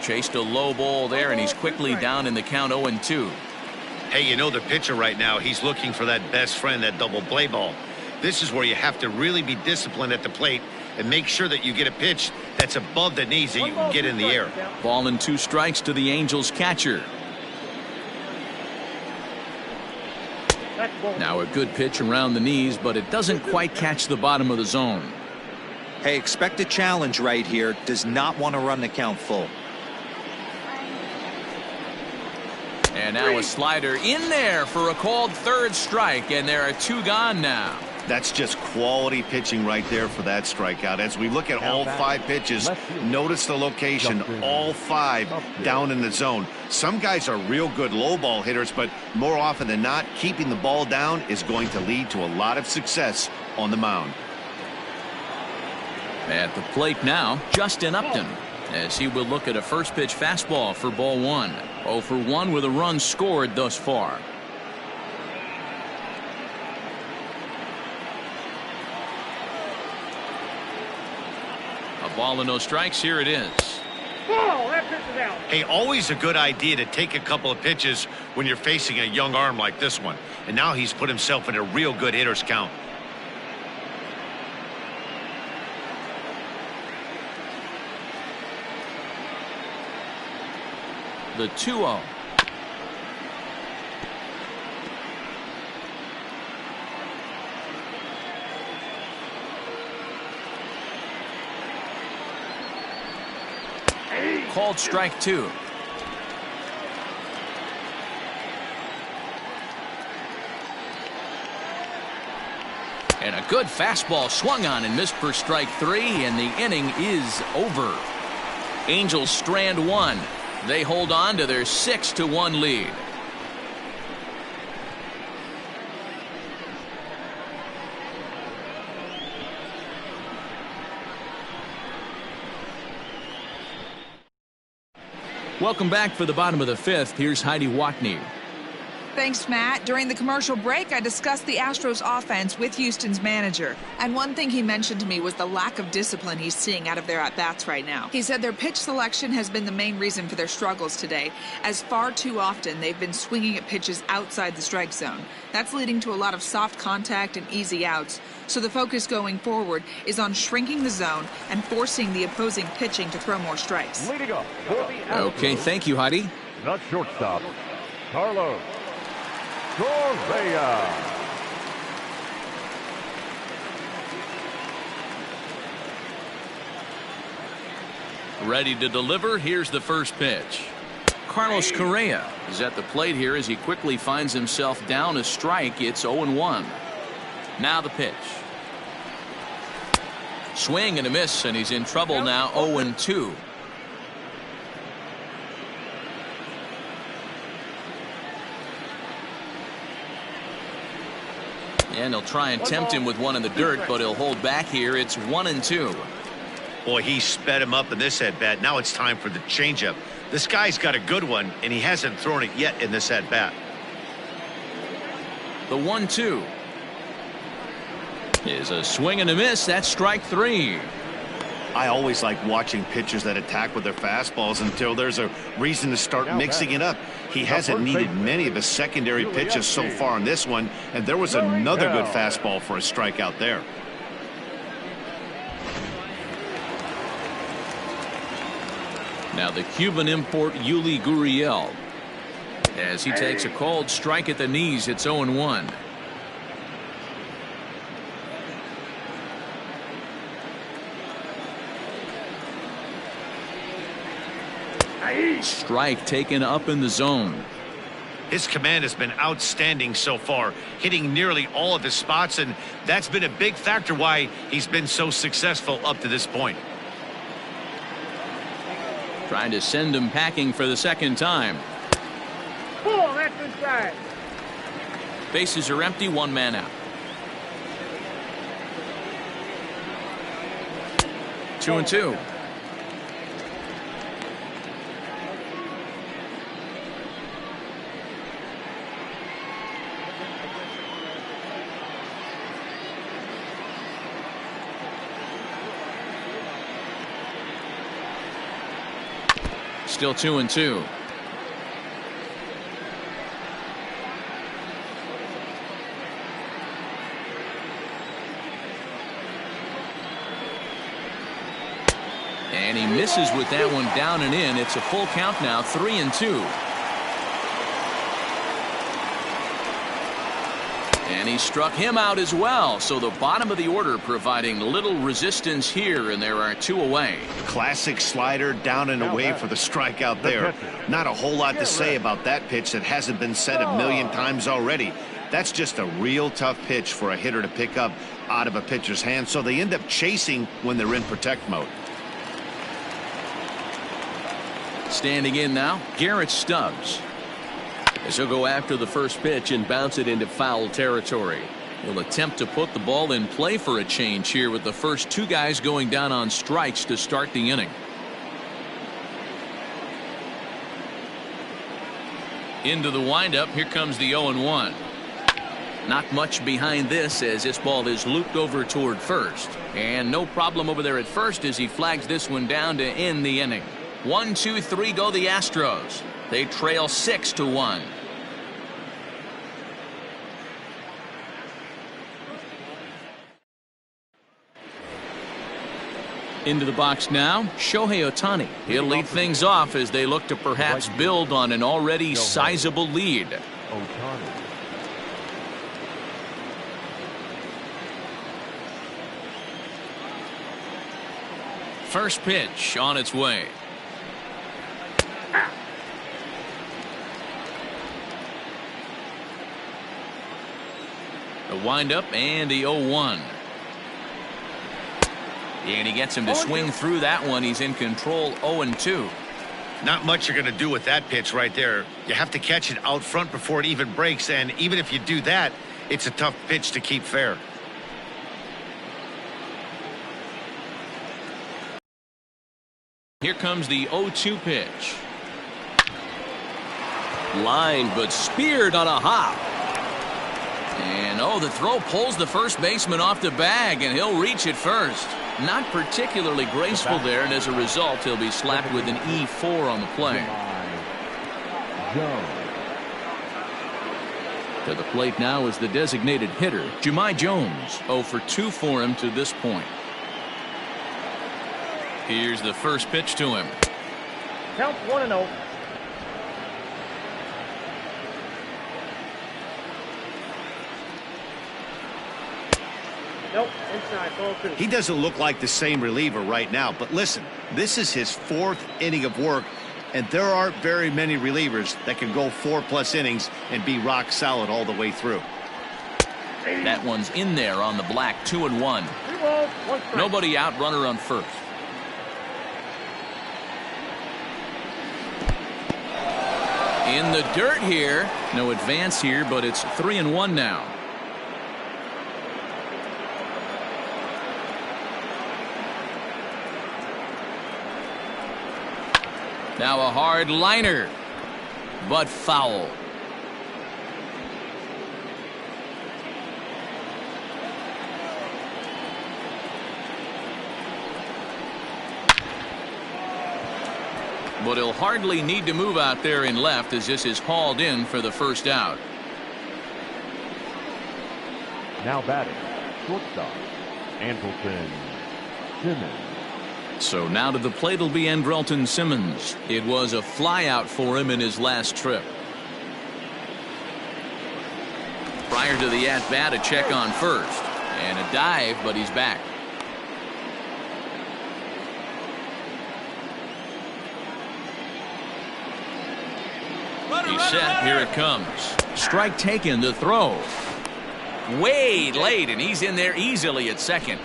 Chased a low ball there, and he's quickly down in the count, 0-2. Hey, you know the pitcher right now, he's looking for that best friend, that double play ball. This is where you have to really be disciplined at the plate and make sure that you get a pitch that's above the knees that you can get in the air. Ball and 2 strikes to the Angels catcher. Now a good pitch around the knees, but it doesn't quite catch the bottom of the zone. Hey, expect a challenge right here. Does not want to run the count full. And now a slider in there for a called 3rd strike, and there are 2 gone now. That's just quality pitching right there for that strikeout. As we look at all 5 pitches, notice the location, all 5 down in the zone. Some guys are real good low ball hitters, but more often than not, keeping the ball down is going to lead to a lot of success on the mound. At the plate now, Justin Upton, as he will look at a first pitch fastball for ball 1. 0 for 1 with a run scored thus far. A ball and no strikes. Here it is. Ball, that pitch is out. Hey, always a good idea to take a couple of pitches when you're facing a young arm like this one. And now he's put himself in a real good hitter's count. The 2-0. Called strike 2. And a good fastball swung on and missed for strike 3, and the inning is over. Angels strand 1. They hold on to their 6-1 lead. Welcome back for the bottom of the 5th. Here's Heidi Watney. Thanks, Matt. During the commercial break, I discussed the Astros offense with Houston's manager. And one thing he mentioned to me was the lack of discipline he's seeing out of their at-bats right now. He said their pitch selection has been the main reason for their struggles today, as far too often they've been swinging at pitches outside the strike zone. That's leading to a lot of soft contact and easy outs. So the focus going forward is on shrinking the zone and forcing the opposing pitching to throw more strikes. Leading up for the Astros, Okay, thank you, Heidi. the shortstop, Carlos Correa. Ready to deliver. Here's the first pitch. Carlos Correa is at the plate here as he quickly finds himself down a strike. It's 0-1. Now the pitch. Swing and a miss, and he's in trouble now. 0-2. And he'll try and tempt him with one in the dirt, but he'll hold back here. It's 1-2. Boy, he sped him up in this at-bat. Now it's time for the changeup. This guy's got a good one, and he hasn't thrown it yet in this at-bat. The 1-2 is a swing and a miss. That's strike 3. I always like watching pitchers that attack with their fastballs until there's a reason to start mixing it up. He hasn't needed many of his secondary pitches so far in this one, and there was another good fastball for a strikeout there. Now the Cuban import Yuli Gurriel, as he takes a called strike at the knees. It's 0-1. Strike taken up in the zone. His command has been outstanding so far, hitting nearly all of his spots, and that's been a big factor why he's been so successful up to this point. Trying to send him packing for the second time. Pull, that's inside. Bases are empty, one man out. 2-2. Still 2-2. And he misses with that one down and in. It's a full count now, 3-2. And he struck him out as well. So the bottom of the order providing little resistance here, and there are 2 away. Classic slider down and away for the strikeout there. Not a whole lot to say about that pitch that hasn't been said a million times already. That's just a real tough pitch for a hitter to pick up out of a pitcher's hand, so they end up chasing when they're in protect mode. Standing in now, Garrett Stubbs. As he'll go after the first pitch and bounce it into foul territory. He'll attempt to put the ball in play for a change here with the first 2 guys going down on strikes to start the inning. Into the windup, here comes the 0-1. Not much behind this as this ball is looped over toward first. And no problem over there at first as he flags this one down to end the inning. 1, 2, 3 go the Astros. They trail 6-1. Into the box now, Shohei Ohtani. He'll lead things off as they look to perhaps build on an already sizable lead. First pitch on its way. The windup and the 0-1. And he gets him to swing through that one. He's in control, 0-2. Not much you're going to do with that pitch right there. You have to catch it out front before it even breaks, and even if you do that, it's a tough pitch to keep fair. Here comes the 0-2 pitch. Line, but speared on a hop. And the throw pulls the first baseman off the bag, and he'll reach it first. Not particularly graceful there, and as a result, he'll be slapped with an E4 on the play. To the plate now is the designated hitter, Jahmai Jones. 0 for 2 for him to this point. Here's the first pitch to him. Count 1-0. Nope, inside, ball 2. He doesn't look like the same reliever right now, but listen, this is his 4th inning of work, and there aren't very many relievers that can go 4+ innings and be rock solid all the way through. That one's in there on the black, 2-1. 3 balls, 1 strike. Nobody out, runner on first. In the dirt here. No advance here, but it's 3-1 now. Now a hard liner, but foul. But he'll hardly need to move out there in left as this is hauled in for the first out. Now batting, shortstop, Andrelton Simmons. So now to the plate will be Andrelton Simmons. It was a flyout for him in his last trip. Prior to the at-bat, a check on first. And a dive, but he's back. He's set. Here it comes. Strike taken. The throw. Way late, and he's in there easily at second.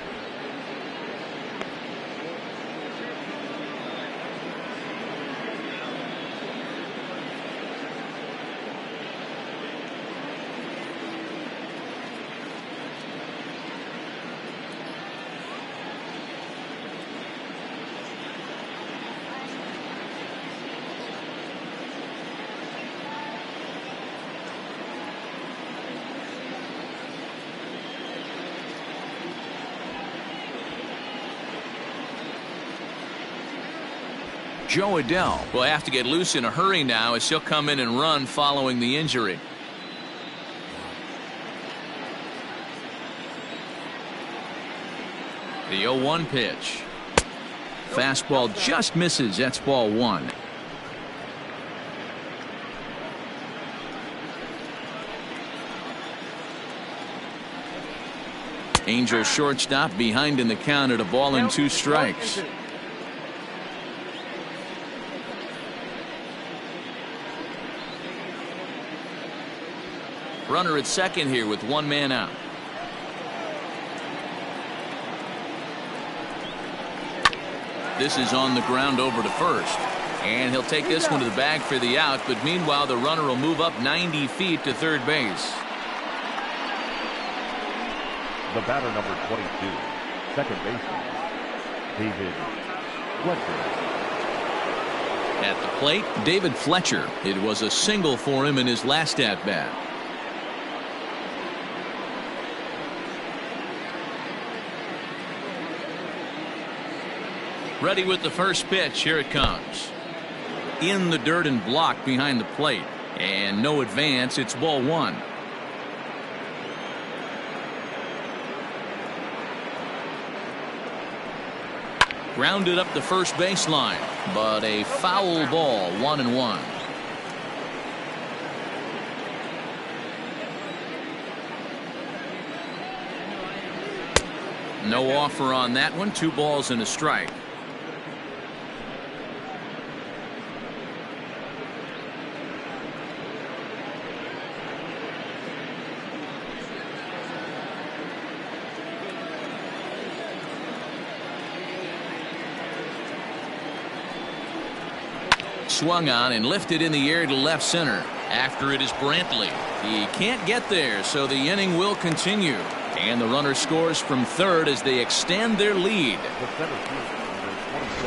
Joe Adell will have to get loose in a hurry now as he'll come in and run following the injury. The 0-1 pitch. Fastball just misses. That's ball one. Angels shortstop behind in the count at a ball and 2 strikes. Runner at second here with 1 man out. This is on the ground over to first. And he'll take this one to the bag for the out. But meanwhile, the runner will move up 90 feet to third base. The batter, number 22, second baseman, David Fletcher. At the plate, David Fletcher. It was a single for him in his last at-bat. Ready with the first pitch. Here it comes. In the dirt and blocked behind the plate. And no advance. It's ball one. Grounded up the first baseline. But a foul ball. 1-1. No offer on that one. 2 balls and a strike. Swung on and lifted in the air to left center. After it is Brantley. He can't get there, so the inning will continue. And the runner scores from third as they extend their lead.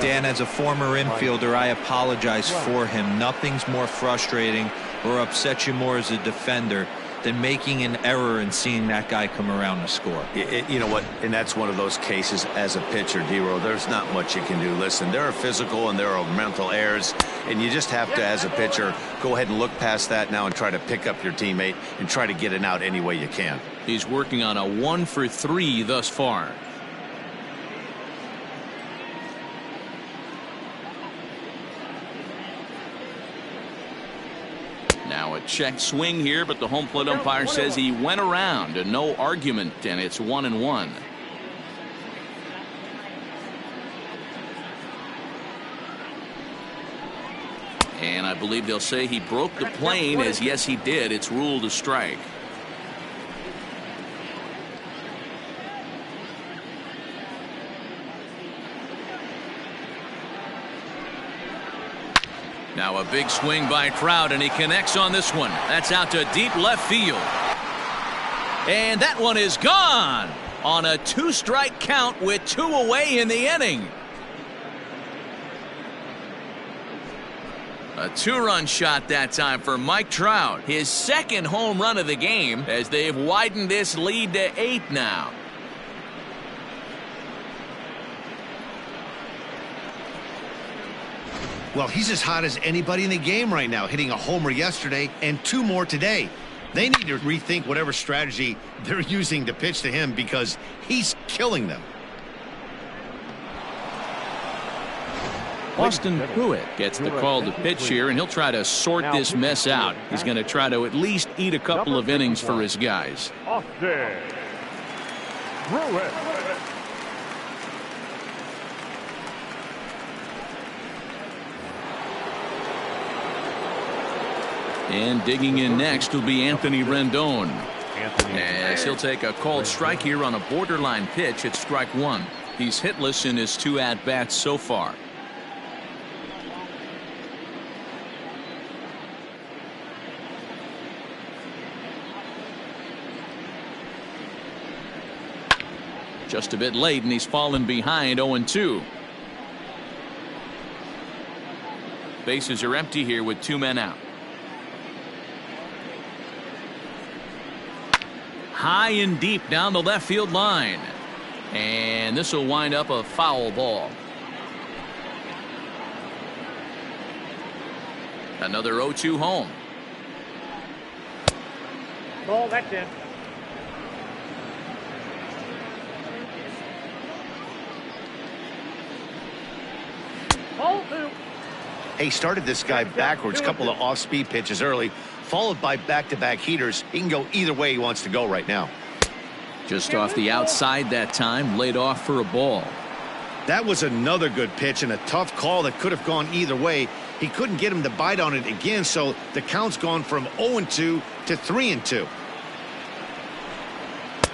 Dan, as a former infielder, I apologize for him. Nothing's more frustrating or upsets you more as a defender than making an error and seeing that guy come around to score. You know what? And that's one of those cases as a pitcher, D-Row. There's not much you can do. Listen, there are physical and there are mental errors, and you just have to, as a pitcher, go ahead and look past that now and try to pick up your teammate and try to get it out any way you can. He's working on a 1 for 3 thus far. Now a check swing here, but the home plate umpire says he went around and no argument, and it's 1-1. And I believe they'll say he broke the plane, as yes he did. It's ruled a strike. Now a big swing by Trout, and he connects on this one. That's out to deep left field. And that one is gone on a 2-strike count with 2 away in the inning. A 2-run shot that time for Mike Trout. His second home run of the game as they've widened this lead to 8 now. Well, he's as hot as anybody in the game right now, hitting a homer yesterday and 2 more today. They need to rethink whatever strategy they're using to pitch to him because he's killing them. Austin Pruitt gets the call to pitch here, and he'll try to sort this mess out. He's going to try to at least eat a couple of innings for his guys. Austin Pruitt. And digging in next will be Anthony Rendon. As he'll take a called strike here on a borderline pitch at strike one. He's hitless in his 2 at-bats so far. Just a bit late, and he's fallen behind 0-2. Bases are empty here with 2 men out. High and deep down the left field line. And this will wind up a foul ball. Another 0-2 home. Ball, that's in. Ball 2. He started this guy backwards, couple of off-speed pitches early, followed by back-to-back heaters. He can go either way he wants to go right now. Just off the outside that time, laid off for a ball. That was another good pitch and a tough call that could have gone either way. He couldn't get him to bite on it again, so the count's gone from 0-2 to 3-2.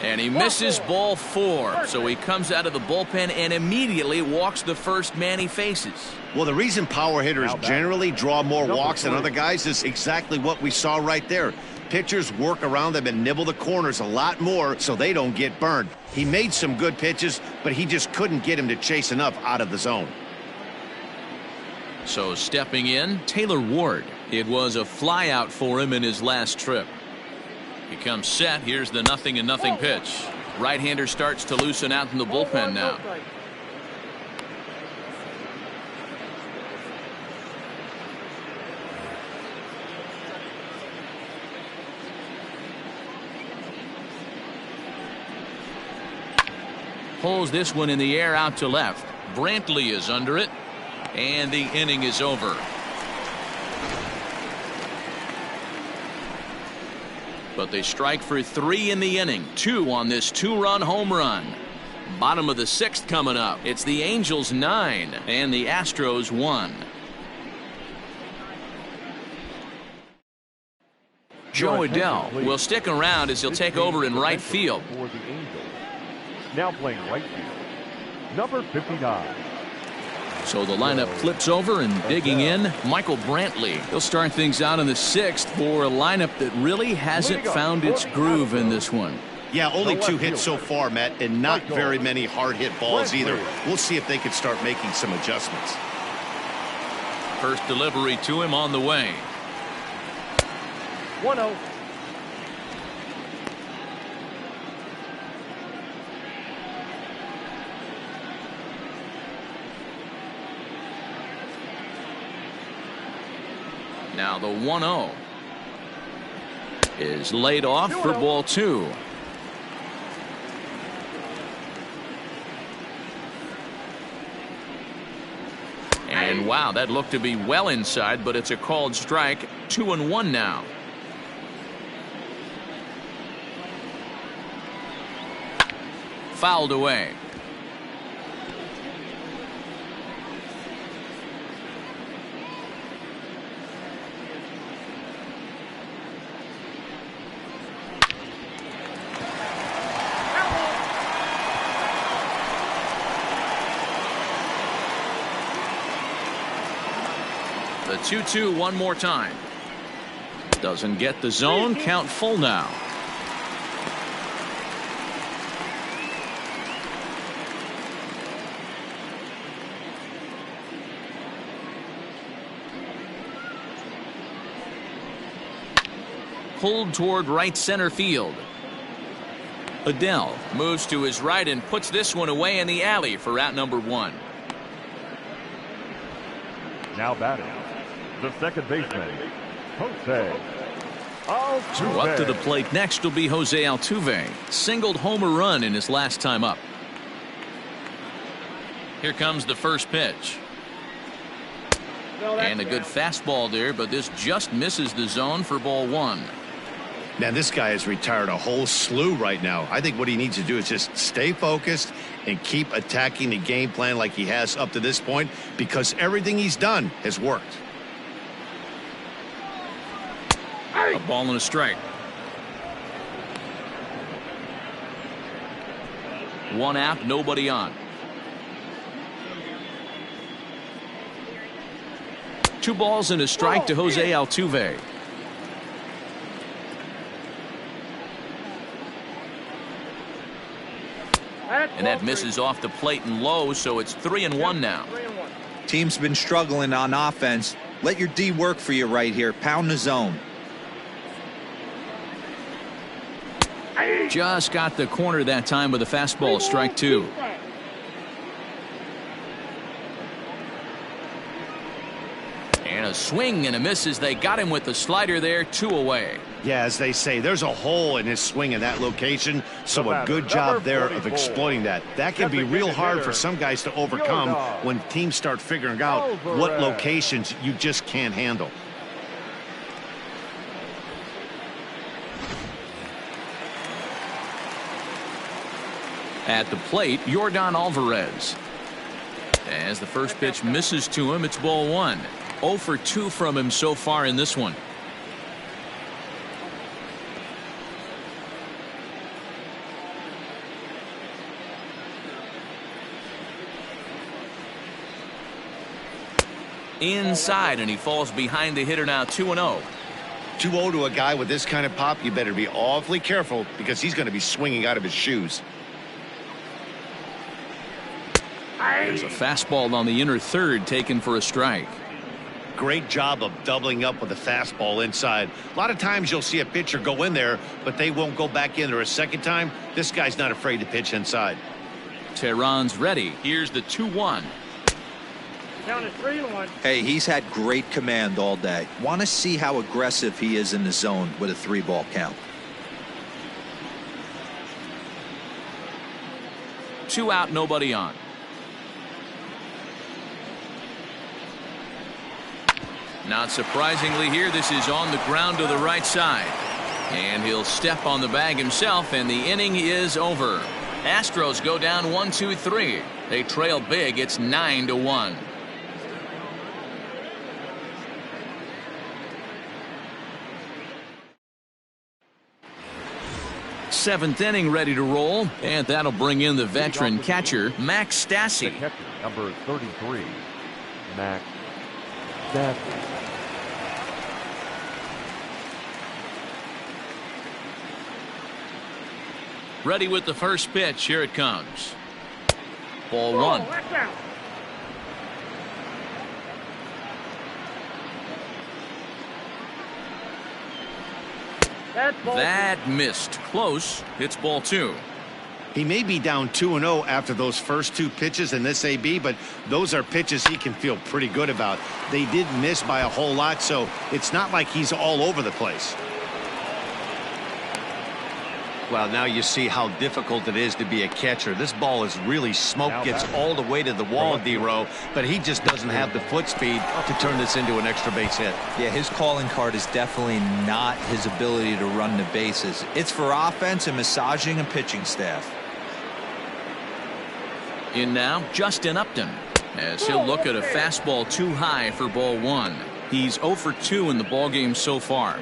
And he misses ball 4, so he comes out of the bullpen and immediately walks the first man he faces. Well, the reason power hitters generally draw more walks than other guys is exactly what we saw right there. Pitchers work around them and nibble the corners a lot more so they don't get burned. He made some good pitches, but he just couldn't get him to chase enough out of the zone. So stepping in, Taylor Ward. It was a flyout for him in his last trip. He comes set. Here's the 0-0 pitch. Right-hander starts to loosen out in the bullpen now. Pulls this one in the air out to left. Brantley is under it, and the inning is over. But they strike for 3 in the inning. 2 on this 2-run home run. Bottom of the 6th coming up. It's the Angels 9 and the Astros 1. Joe Adell will stick around as he'll take over in right field. For the Angels. Now playing right field, number 59. So the lineup flips over, and digging in, Michael Brantley. He'll start things out in the 6th for a lineup that really hasn't found its groove in this one. Yeah, only 2 hits so far, Matt, and not very many hard-hit balls either. We'll see if they can start making some adjustments. First delivery to him on the way. 1-0. Now the 1-0 is laid off for ball 2. And wow, that looked to be well inside, but it's a called strike. 2-1 now. Fouled away. The 2-2 one more time. Doesn't get the zone. Count full now. Pulled toward right center field. Adell moves to his right and puts this one away in the alley for out number 1. Now batting, the second baseman, Jose Altuve. Up to the plate next will be Jose Altuve. Singled home a run in his last time up. Here comes the first pitch. And a good fastball there, but this just misses the zone for ball 1. Now, this guy has retired a whole slew right now. I think what he needs to do is just stay focused and keep attacking the game plan like he has up to this point, because everything he's done has worked. A ball and a strike. One out, nobody on. 2 balls and a strike to Jose Altuve. And that misses off the plate and low, so it's 3-1 now. Team's been struggling on offense. Let your D work for you right here. Pound the zone. Just got the corner that time with a fastball, strike 2. And a swing and a miss as they got him with the slider there, 2 away. Yeah, as they say, there's a hole in his swing in that location, so a good job there of exploiting that. That can be real hard for some guys to overcome when teams start figuring out what locations you just can't handle. At the plate, Yordan Alvarez. As the first pitch misses to him, it's ball 1. 0 for 2 from him so far in this one. Inside, and he falls behind the hitter now. 2-0. 2-0 to a guy with this kind of pop, you better be awfully careful because he's going to be swinging out of his shoes. There's a fastball on the inner third taken for a strike. Great job of doubling up with a fastball inside. A lot of times you'll see a pitcher go in there, but they won't go back in there a second time. This guy's not afraid to pitch inside. Tehran's ready. Here's the 2-1. Count is 3-1. Hey, he's had great command all day. Want to see how aggressive he is in the zone with a 3-ball count. 2 out, nobody on. Not surprisingly here, this is on the ground to the right side. And he'll step on the bag himself, and the inning is over. Astros go down 1-2-3. They trail big. It's 9-1. Seventh inning ready to roll, and that'll bring in the veteran catcher, Max Stassi. The catcher, number 33, Max Stassi. Ready with the first pitch. Here it comes. Ball 1. That missed. Close. It's ball 2. He may be down 2-0 after those first 2 pitches in this AB, but those are pitches he can feel pretty good about. They did miss by a whole lot, so it's not like he's all over the place. Well, now you see how difficult it is to be a catcher. This ball is really smoke, gets all the way to the wall, D-Row, but he just doesn't have the foot speed to turn this into an extra base hit. Yeah, his calling card is definitely not his ability to run the bases. It's for offense and massaging and pitching staff. In now, Justin Upton, as he'll look at a fastball too high for ball 1. He's 0 for 2 in the ballgame so far.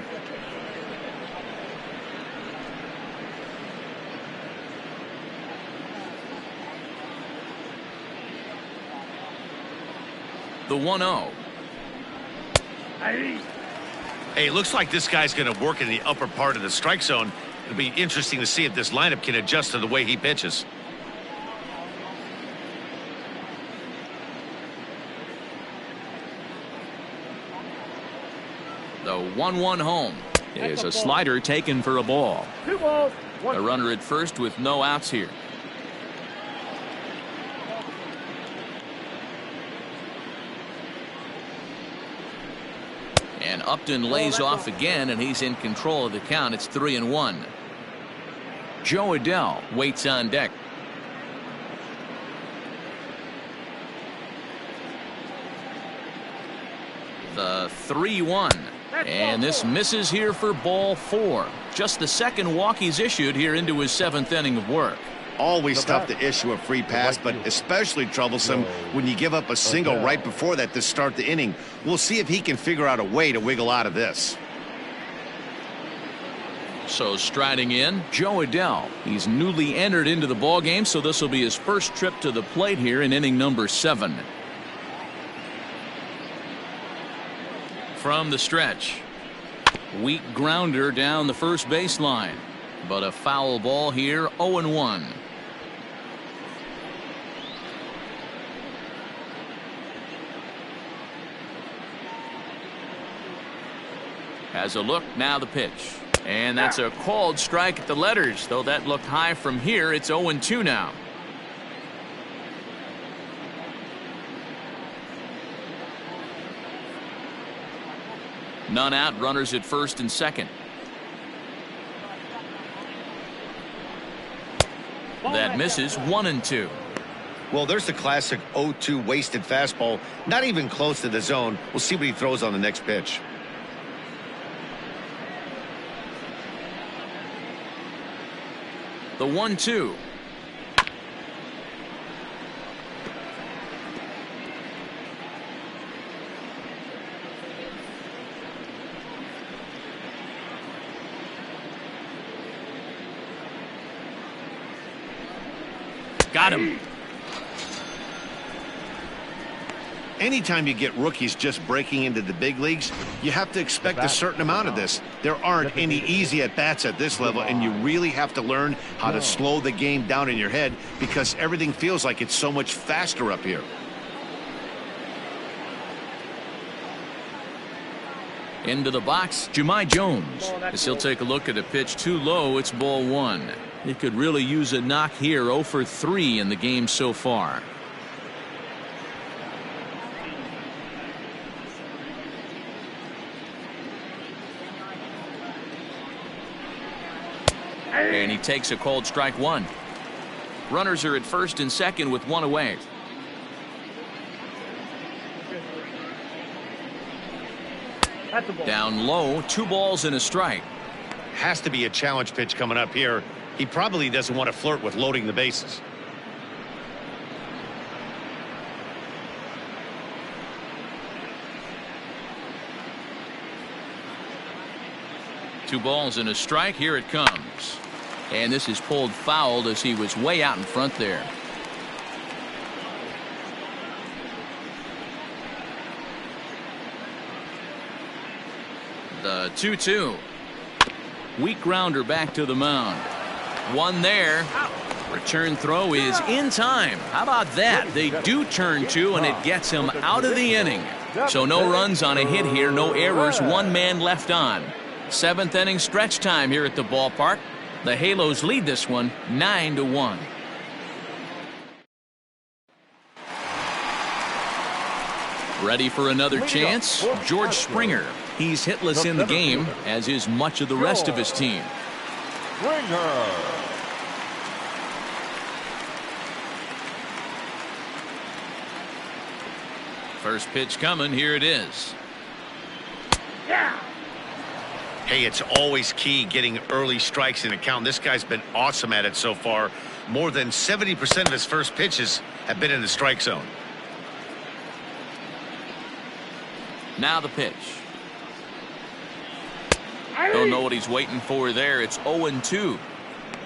The 1-0. Hey, looks like this guy's going to work in the upper part of the strike zone. It'll be interesting to see if this lineup can adjust to the way he pitches. The 1-1 home is a slider taken for a ball. 2 balls. A runner at first with no outs here. And Upton lays off again, and he's in control of the count. It's 3-1. Joe Adell waits on deck. The 3-1. And this misses here for ball 4. Just the second walk he's issued here into his 7th inning of work. Always tough to issue a free pass, but especially troublesome when you give up a single right before that to start the inning. We'll see if he can figure out a way to wiggle out of this. So striding in, Joe Adell. He's newly entered into the ballgame, so this will be his first trip to the plate here in inning number 7. From the stretch, weak grounder down the first baseline, but a foul ball here. 0-1. Has a look, now the pitch. And that's a called strike at the letters, though that looked high from here. It's 0-2 now. None out, runners at first and second. That misses. 1-2. Well, there's the classic 0-2 wasted fastball. Not even close to the zone. We'll see what he throws on the next pitch. The 1-2. Got him. Anytime you get rookies just breaking into the big leagues, you have to expect a certain amount of this. There aren't any easy at-bats at this level, and you really have to learn how to slow the game down in your head because everything feels like it's so much faster up here. Into the box, Jahmai Jones. As he'll take a look at a pitch too low, it's ball 1. He could really use a knock here. 0 for 3 in the game so far. And he takes a called strike 1. Runners are at first and second with 1 away. Down low, 2 balls and a strike. Has to be a challenge pitch coming up here. He probably doesn't want to flirt with loading the bases. Two balls and a strike. Here it comes. And this is pulled foul as he was way out in front there. The 2-2. Weak grounder back to the mound. One there. Return throw is in time. How about that? They do turn 2 and it gets him out of the inning. So no runs on a hit here, no errors, 1 man left on. 7th inning stretch time here at the ballpark. The Halos lead this one 9-1. Ready for another chance? George Springer. He's hitless in the game, as is much of the rest of his team. Springer. First pitch coming. Here it is. Hey, it's always key getting early strikes in a count. This guy's been awesome at it so far. More than 70% of his first pitches have been in the strike zone. Now the pitch. Don't know what he's waiting for there. It's 0-2.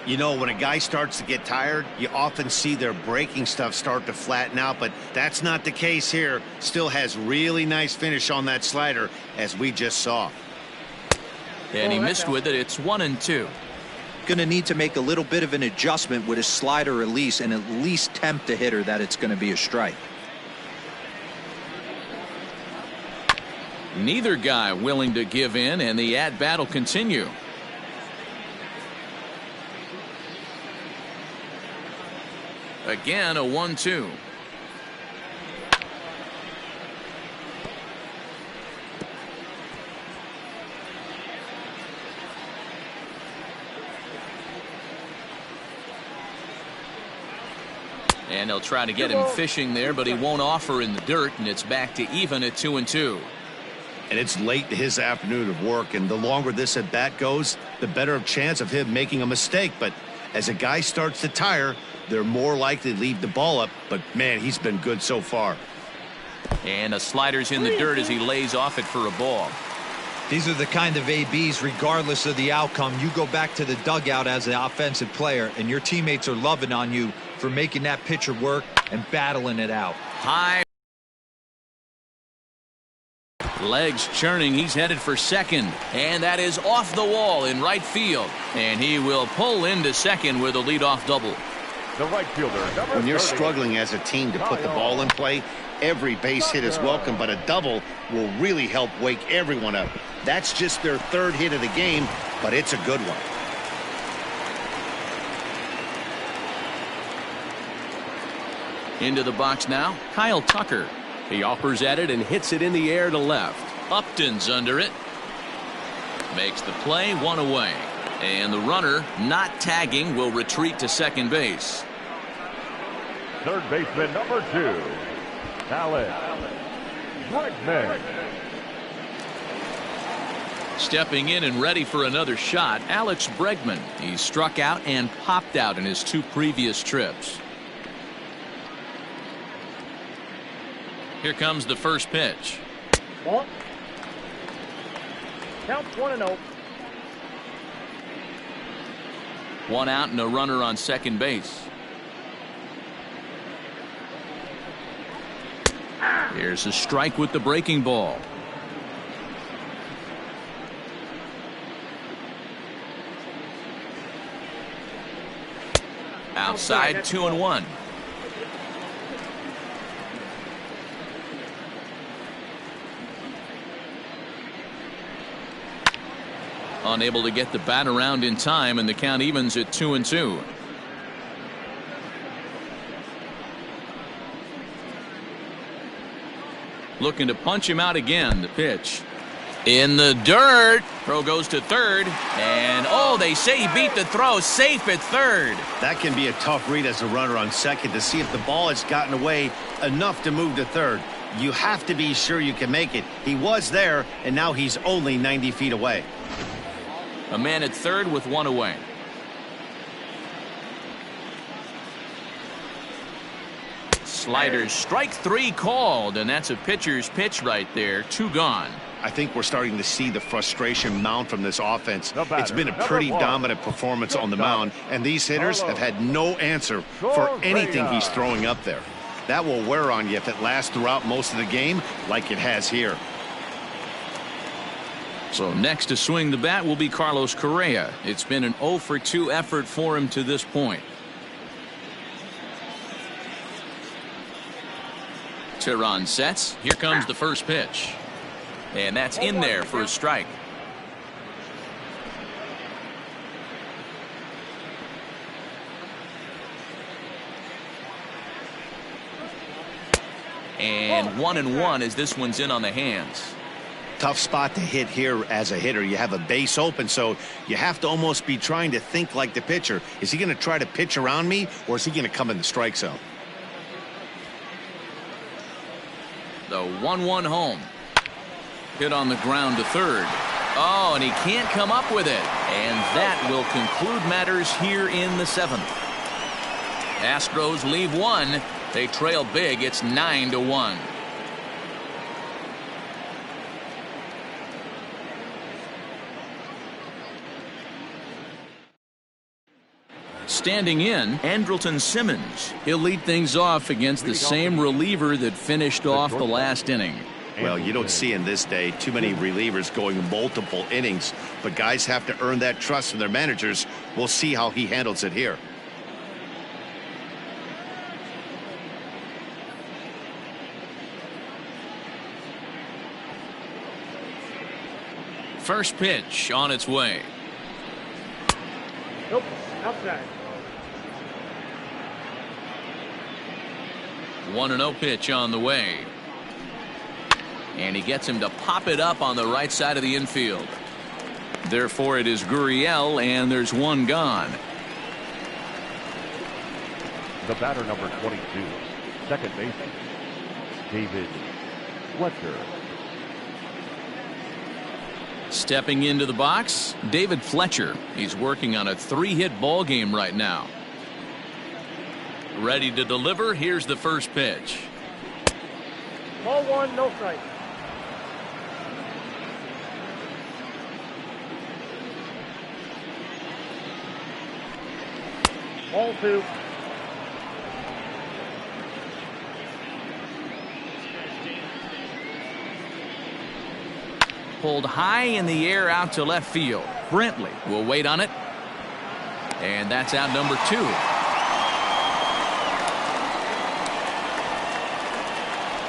You know, when a guy starts to get tired, you often see their breaking stuff start to flatten out, but that's not the case here. Still has really nice finish on that slider, as we just saw. And he missed with it. It's 1-2. Going to need to make a little bit of an adjustment with his slider release and at least tempt the hitter that it's going to be a strike. Neither guy willing to give in, and the at-bat will continue. Again, a 1-2. And they'll try to get him fishing there, but he won't offer in the dirt, and it's back to even at 2-2. And it's late in his afternoon of work, and the longer this at bat goes, the better of chance of him making a mistake. But as a guy starts to tire, they're more likely to leave the ball up. But man, he's been good so far. And a slider's in the dirt as he lays off it for a ball. These are the kind of ABs, regardless of the outcome, you go back to the dugout as an offensive player, and your teammates are loving on you for making that pitcher work and battling it out. High. Legs churning. He's headed for second. And that is off the wall in right field. And he will pull into second with a leadoff double. The right fielder, when you're 30. struggling as a team to put the ball in play, every base hit is welcome, but a double will really help wake everyone up. That's just their third hit of the game, but it's a good one. Into the box now, Kyle Tucker. He offers at it and hits it in the air to left. Upton's under it. Makes the play, one away. And the runner, not tagging, will retreat to second base. Third baseman number 2, Alex Bregman. Stepping in and ready for another shot, Alex Bregman. He struck out and popped out in his 2 previous trips. Here comes the first pitch. Ball. Counts 1-0. 1 out and a runner on second base. Here's a strike with the breaking ball. Outside, 2-1. Unable to get the bat around in time, and the count evens at 2-2. Looking to punch him out again. The pitch in the dirt. Throw goes to third, and oh, they say he beat the throw. Safe at third. That can be a tough read as a runner on second to see if the ball has gotten away enough to move to third. You have to be sure you can make it. He was there, and now he's only 90 feet away. A man at third with 1 away. Sliders, strike 3 called, and that's a pitcher's pitch right there. 2 gone. I think we're starting to see the frustration mount from this offense. It's been a pretty dominant performance on the mound, and these hitters have had no answer for anything he's throwing up there. That will wear on you if it lasts throughout most of the game like it has here. So next to swing the bat will be Carlos Correa. It's been an 0 for 2 effort for him to this point. Tehran sets. Here comes the first pitch. And that's in there for a strike. And 1-1 as this one's in on the hands. Tough spot to hit here as a hitter. You have a base open, so you have to almost be trying to think like the pitcher. Is he going to try to pitch around me, or is he going to come in the strike zone? The 1-1 home. Hit on the ground to third. Oh, and he can't come up with it. And that will conclude matters here in the 7th. Astros leave 1. They trail big. It's 9-1. Standing in, Andrelton Simmons. He'll lead things off against the same reliever that finished off the last inning. Well, you don't see in this day too many relievers going multiple innings, but guys have to earn that trust from their managers. We'll see how he handles it here. First pitch on its way. Nope, outside. 1-0 pitch on the way. And he gets him to pop it up on the right side of the infield. Therefore, it is Gurriel, and there's 1 gone. The batter number 22, second baseman, David Fletcher. Stepping into the box, David Fletcher. He's working on a 3-hit ball game right now. Ready to deliver. Here's the first pitch. Ball 1, no strike. Ball 2. Pulled high in the air out to left field. Brantley will wait on it. And that's out number 2.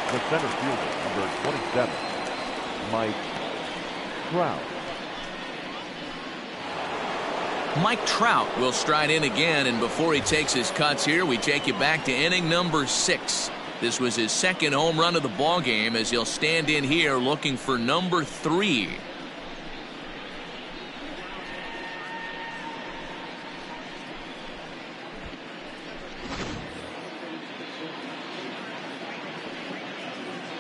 The center fielder, number 27, Mike Trout. Mike Trout will stride in again, and before he takes his cuts here, we take you back to inning number 6. This was his second home run of the ball game as he'll stand in here looking for number 3.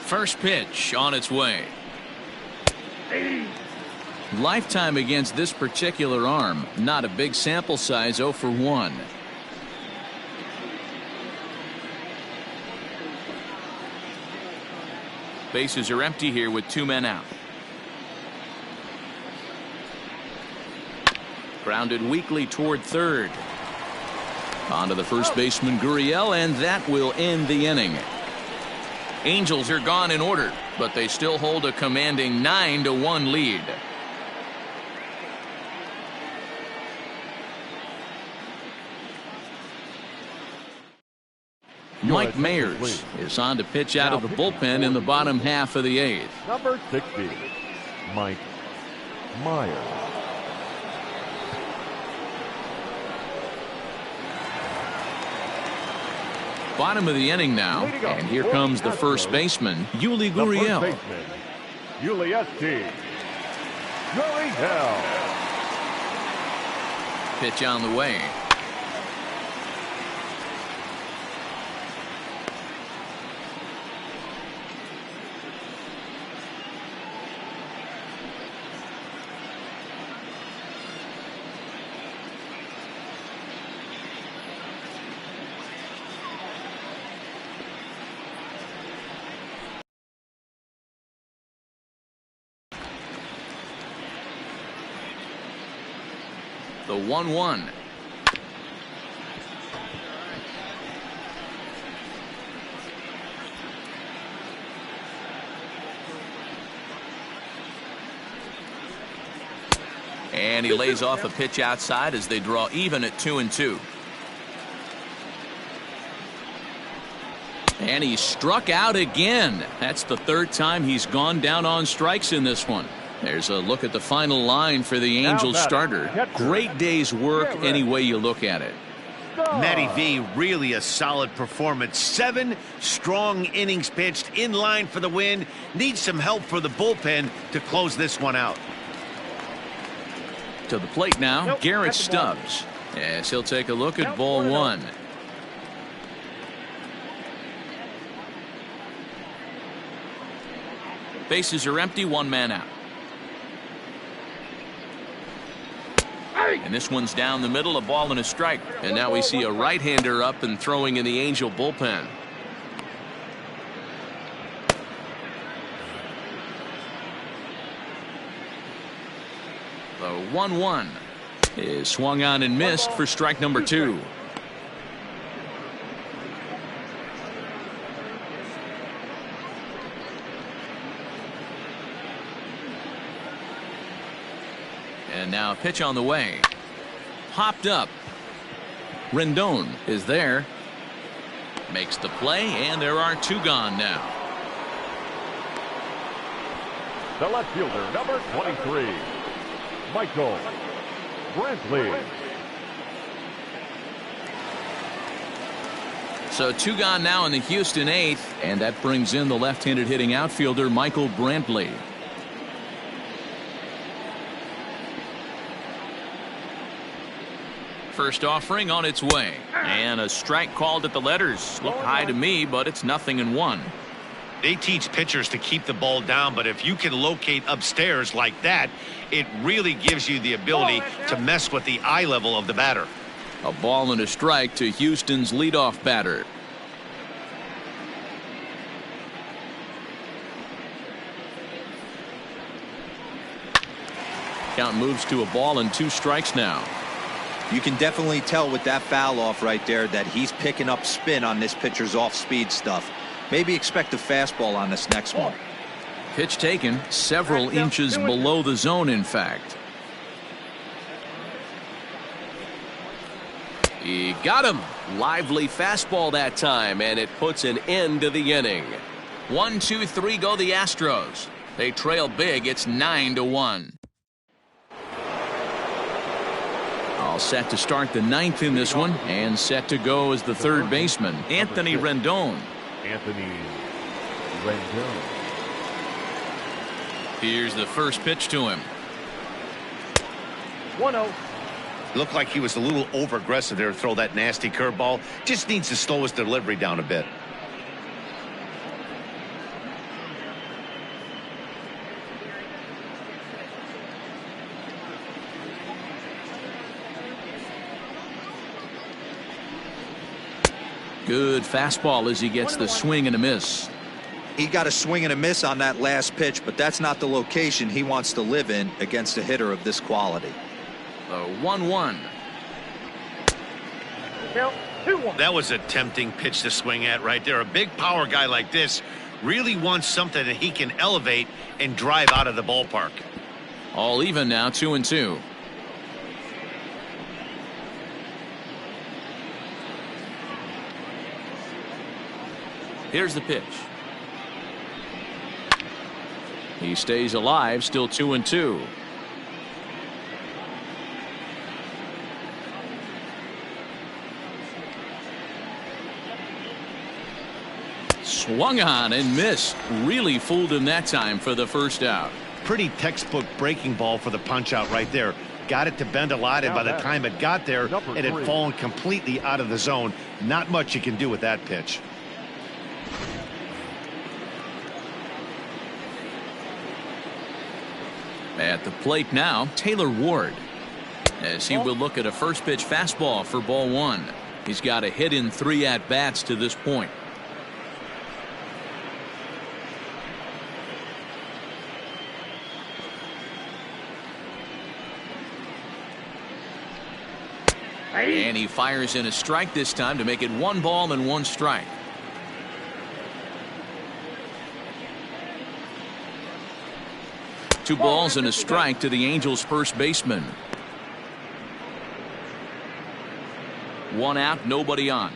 First pitch on its way. Lifetime against this particular arm. Not a big sample size, 0 for 1. Bases are empty here with 2 men out. Grounded weakly toward third. On to the first baseman, Gurriel, and that will end the inning. Angels are gone in order, but they still hold a commanding 9-1 lead. Mike Mayers is on to pitch out of the bullpen in the bottom half of the 8th. Number 60, Mike Myers. Bottom of the inning now, and here comes the first baseman, Yuli Gurriel. The first baseman, Yuli Gurriel. Pitch on the way. The 1-1. And he lays off a pitch outside as they draw even at 2-2. And he struck out again. That's the 3rd time he's gone down on strikes in this one. There's a look at the final line for the Angels starter. Great day's work any way you look at it. Matty V, really a solid performance. 7 strong innings pitched, in line for the win. Needs some help for the bullpen to close this one out. To the plate now, Garrett Stubbs. Yes, he'll take a look at ball 1. Bases are empty, 1 man out. And this one's down the middle, a ball and a strike. And now we see a right-hander up and throwing in the Angel bullpen. The 1-1 is swung on and missed for strike number 2. And now a pitch on the way. Popped up. Rendon is there. Makes the play, and there are 2 gone now. The left fielder, number 23, Michael Brantley. So 2 gone now in the Houston 8th, and that brings in the left-handed hitting outfielder Michael Brantley. First offering on its way, and a strike called at the letters. Looked high to me, but it's 0-1. They teach pitchers to keep the ball down, but if you can locate upstairs like that, it really gives you the ability to mess with the eye level of the batter. A ball and a strike to Houston's leadoff batter. Count moves to a ball and 2 strikes now. You can definitely tell with that foul off right there that he's picking up spin on this pitcher's off-speed stuff. Maybe expect a fastball on this next one. Pitch taken several inches below the zone, in fact. He got him. Lively fastball that time, and it puts an end to the inning. 1, 2, 3 go the Astros. They trail big. It's 9-1. All set to start the 9th in this one, and set to go as the third baseman, Anthony Rendon. Anthony Rendon. Here's the first pitch to him. 1-0. Looked like he was a little over aggressive there to throw that nasty curveball. Just needs to slow his delivery down a bit. Good fastball as he gets the swing and a miss. He got a swing and a miss on that last pitch, but that's not the location he wants to live in against a hitter of this quality. The 1-1. Count 2-1. That was a tempting pitch to swing at right there. A big power guy like this really wants something that he can elevate and drive out of the ballpark. All even now, 2-2. Here's the pitch. He stays alive, still 2-2. Swung on and missed. Really fooled him that time for the first out. Pretty textbook breaking ball for the punch out right there. Got it to bend a lot, and by the time it got there, it had fallen completely out of the zone. Not much you can do with that pitch. At the plate now, Taylor Ward, as he will look at a first pitch fastball for ball 1. He's got a hit in 3 at-bats to this point. And he fires in a strike this time to make it 1 ball and 1 strike. Two balls and a strike to the Angels' first baseman. 1 out, nobody on.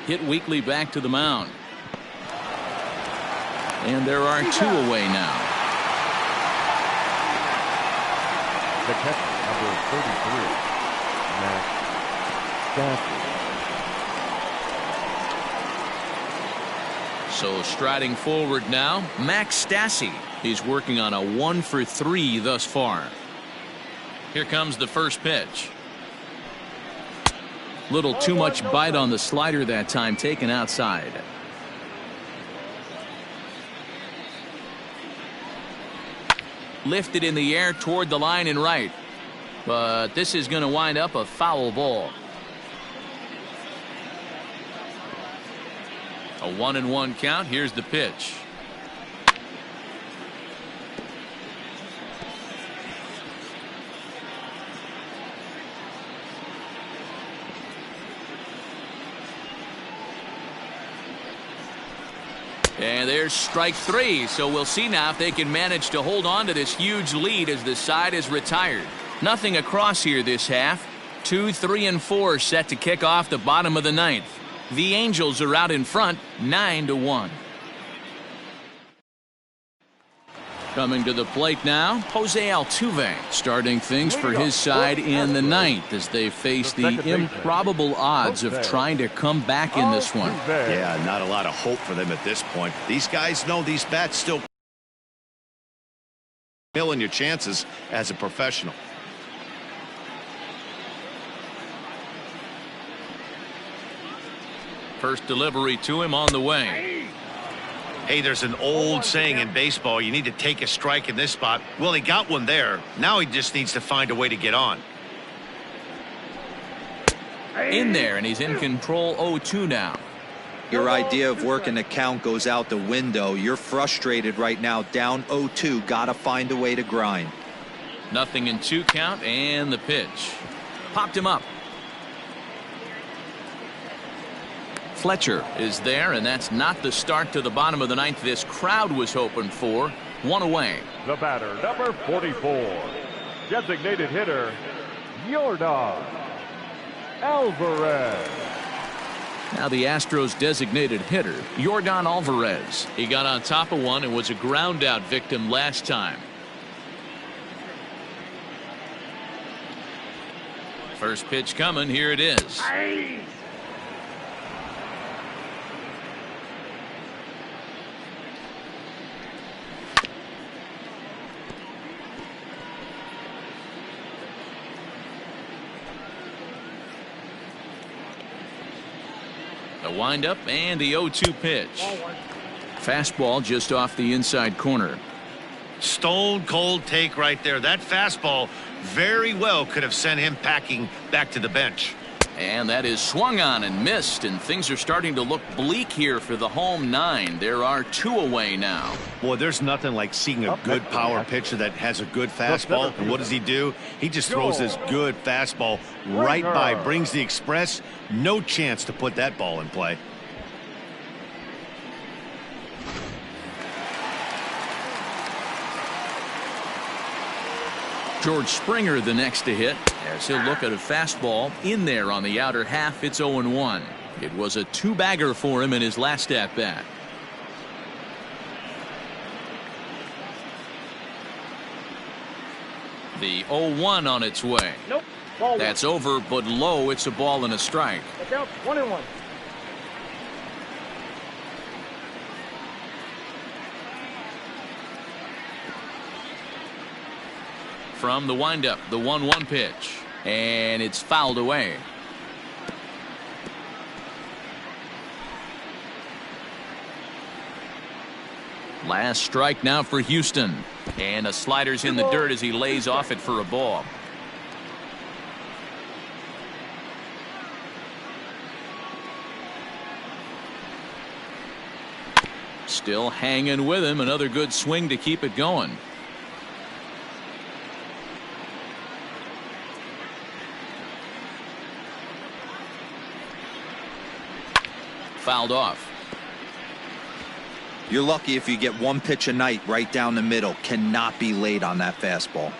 Hit weakly back to the mound. And there are 2 away now. The catcher, number 33, Max Stafford. So striding forward now, Max Stassi. He's working on a 1 for 3 thus far. Here comes the first pitch. Little too much bite on the slider that time, taken outside. Lifted in the air toward the line and right. But this is going to wind up a foul ball. A 1-1 count. Here's the pitch. And there's strike 3. So we'll see now if they can manage to hold on to this huge lead as the side is retired. Nothing across here this half. 2, 3, and 4 set to kick off the bottom of the 9th. The Angels are out in front, 9-1. Coming to the plate now, Jose Altuve starting things for his side in the 9th as they face the improbable odds of trying to come back in this one. Yeah, not a lot of hope for them at this point. These guys know these bats still killing your chances as a professional. First delivery to him on the way. Hey, there's an old saying in baseball, you need to take a strike in this spot. Well, he got one there. Now he just needs to find a way to get on. In there, and he's in control 0-2 now. Your idea of working the count goes out the window. You're frustrated right now, down 0-2. Got to find a way to grind. 0-2 count, and the pitch. Popped him up. Fletcher is there, and that's not the start to the bottom of the ninth this crowd was hoping for. One away. The batter, number 44. Designated hitter, Yordan Alvarez. Now the Astros designated hitter, Yordan Alvarez. He got on top of one and was a ground out victim last time. First pitch coming. Here it is. The windup and the 0-2 pitch. Fastball just off the inside corner. Stone cold take right there. That fastball very well could have sent him packing back to the bench. And that is swung on and missed, and things are starting to look bleak here for the home nine. There are 2 away now. Boy, there's nothing like seeing a good power pitcher that has a good fastball. And what does he do? He just throws this good fastball right by, brings the express. No chance to put that ball in play. George Springer the next to hit, as he'll look at a fastball in there on the outer half. It's 0-1. It was a 2-bagger for him in his last at bat. The 0-1 on its way. Nope. That's over, but low. It's a ball and a strike. Look out. 1-1. From the windup, the 1-1 pitch, and it's fouled away. Last strike now for Houston, and a slider's in the dirt as he lays off it for a ball. Still hanging with him. Another good swing to keep it going. Fouled off. You're lucky if you get one pitch a night right down the middle. Cannot be late on that fastball.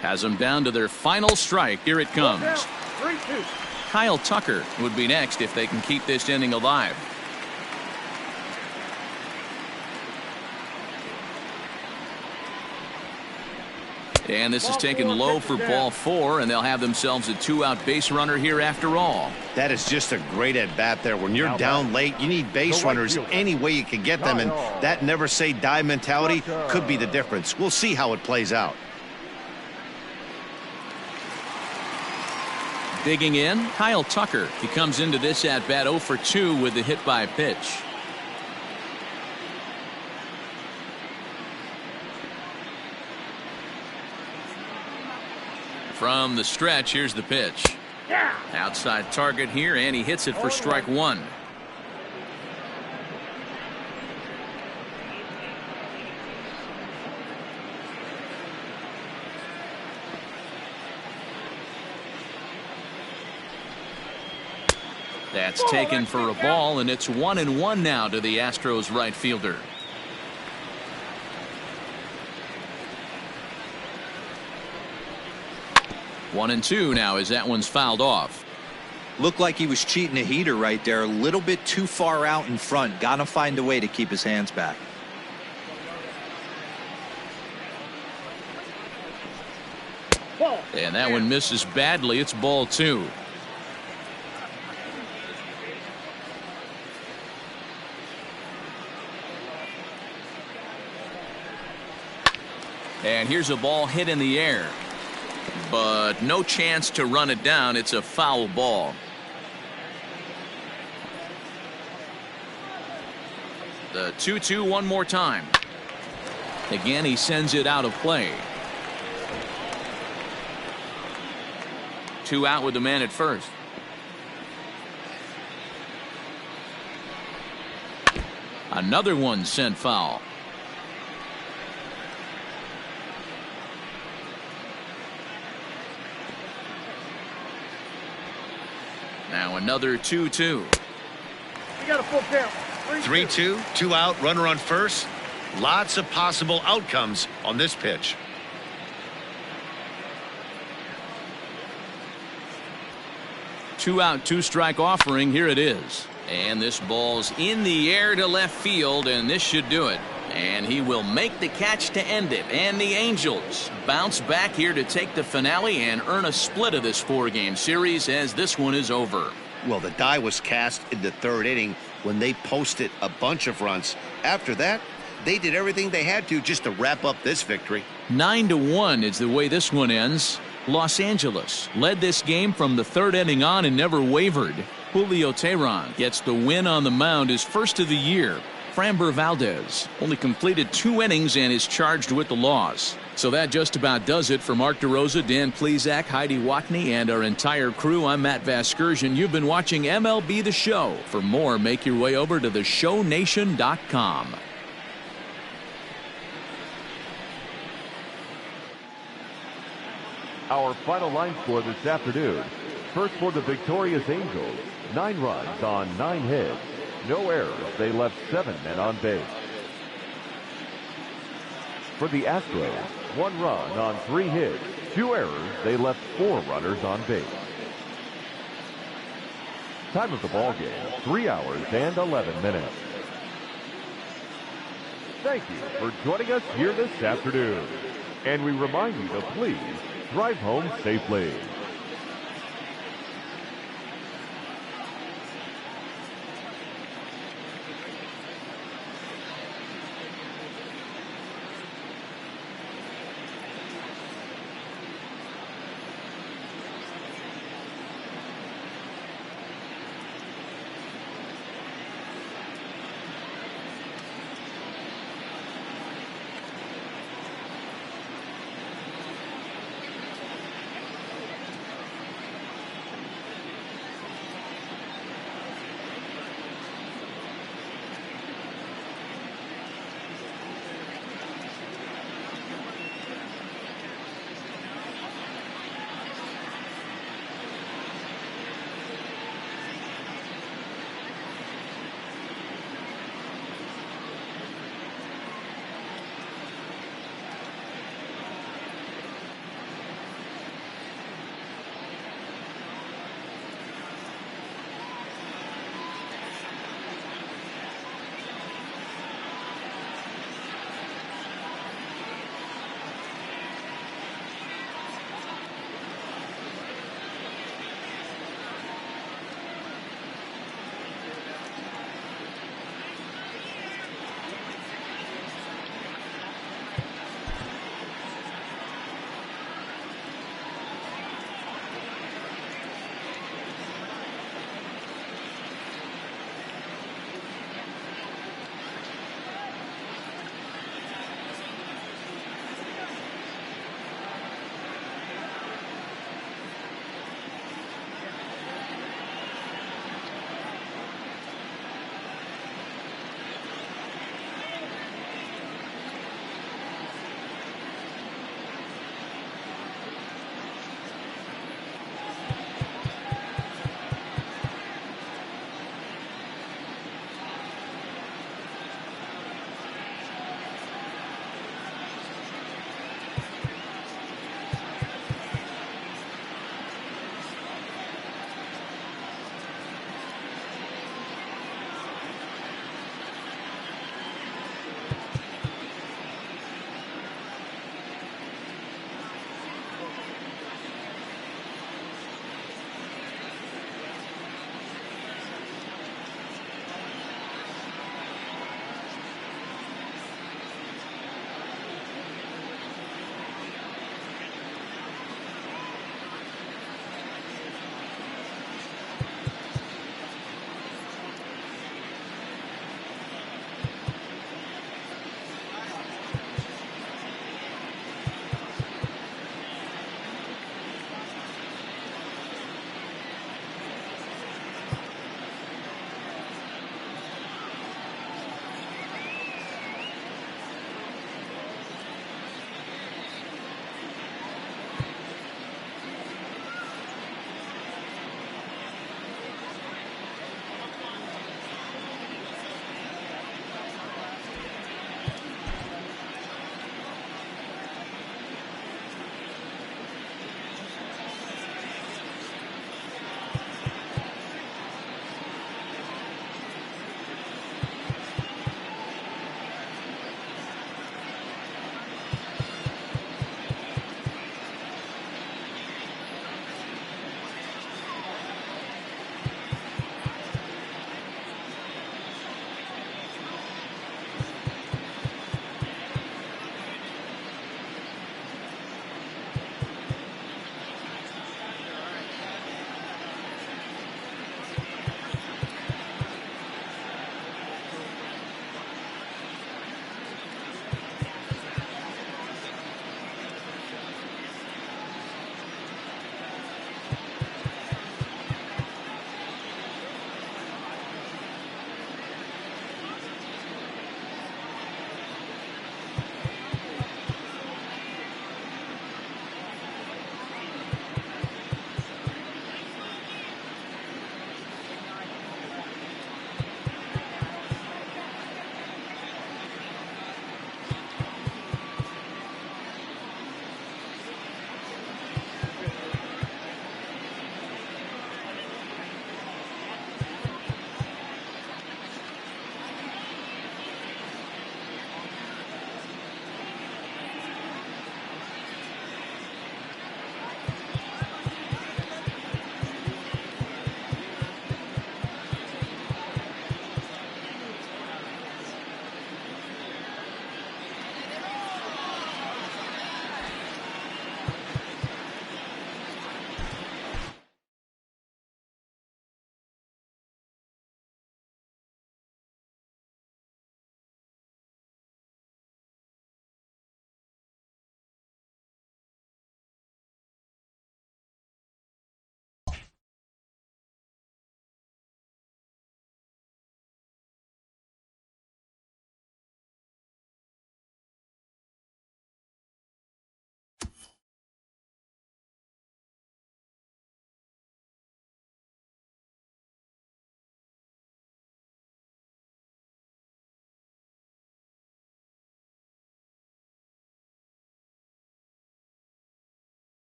Has them down to their final strike. Here it comes. 3-2. Kyle Tucker would be next if they can keep this inning alive. And this is taken low for ball 4, and they'll have themselves a 2-out base runner here after all. That is just a great at bat there. When you're down late, you need base runners any way you can get them, and that never say die mentality could be the difference. We'll see how it plays out. Digging in, Kyle Tucker. He comes into this at bat 0 for 2 with the hit by pitch. From the stretch, here's the pitch. Outside target here, and he hits it for strike 1. That's taken for a ball, and it's 1-1 now to the Astros right fielder. One and two now as that one's fouled off. Looked like he was cheating a heater right there. A little bit too far out in front. Got to find a way to keep his hands back. And that one misses badly. It's ball 2. And here's a ball hit in the air, but no chance to run it down. It's a foul ball. The 2-2 one more time. Again, he sends it out of play. 2 out with the man at first. Another one sent foul. another 2-2. We got a full count. 3-2, 2 out, runner on first. Lots of possible outcomes on this pitch. Two out, two strike offering. Here it is. And this ball's in the air to left field, and this should do it. And he will make the catch to end it. And the Angels bounce back here to take the finale and earn a split of this 4-game series as this one is over. Well, the die was cast in the 3rd inning when they posted a bunch of runs. After that, they did everything they had to just to wrap up this victory. 9-1 is the way this one ends. Los Angeles led this game from the 3rd inning on and never wavered. Julio Teheran gets the win on the mound, his first of the year. Framber Valdez only completed 2 innings and is charged with the loss. So that just about does it for Mark DeRosa, Dan Plesac, Heidi Watney, and our entire crew. I'm Matt Vasgersian. You've been watching MLB The Show. For more, make your way over to theshownation.com. Our final line score this afternoon. First for the victorious Angels, 9 runs on 9 hits. No errors. They left 7 men on base. For the Astros, 1 run on 3 hits. 2 errors. They left 4 runners on base. Time of the ball game, 3 hours and 11 minutes. Thank you for joining us here this afternoon. And we remind you to please drive home safely.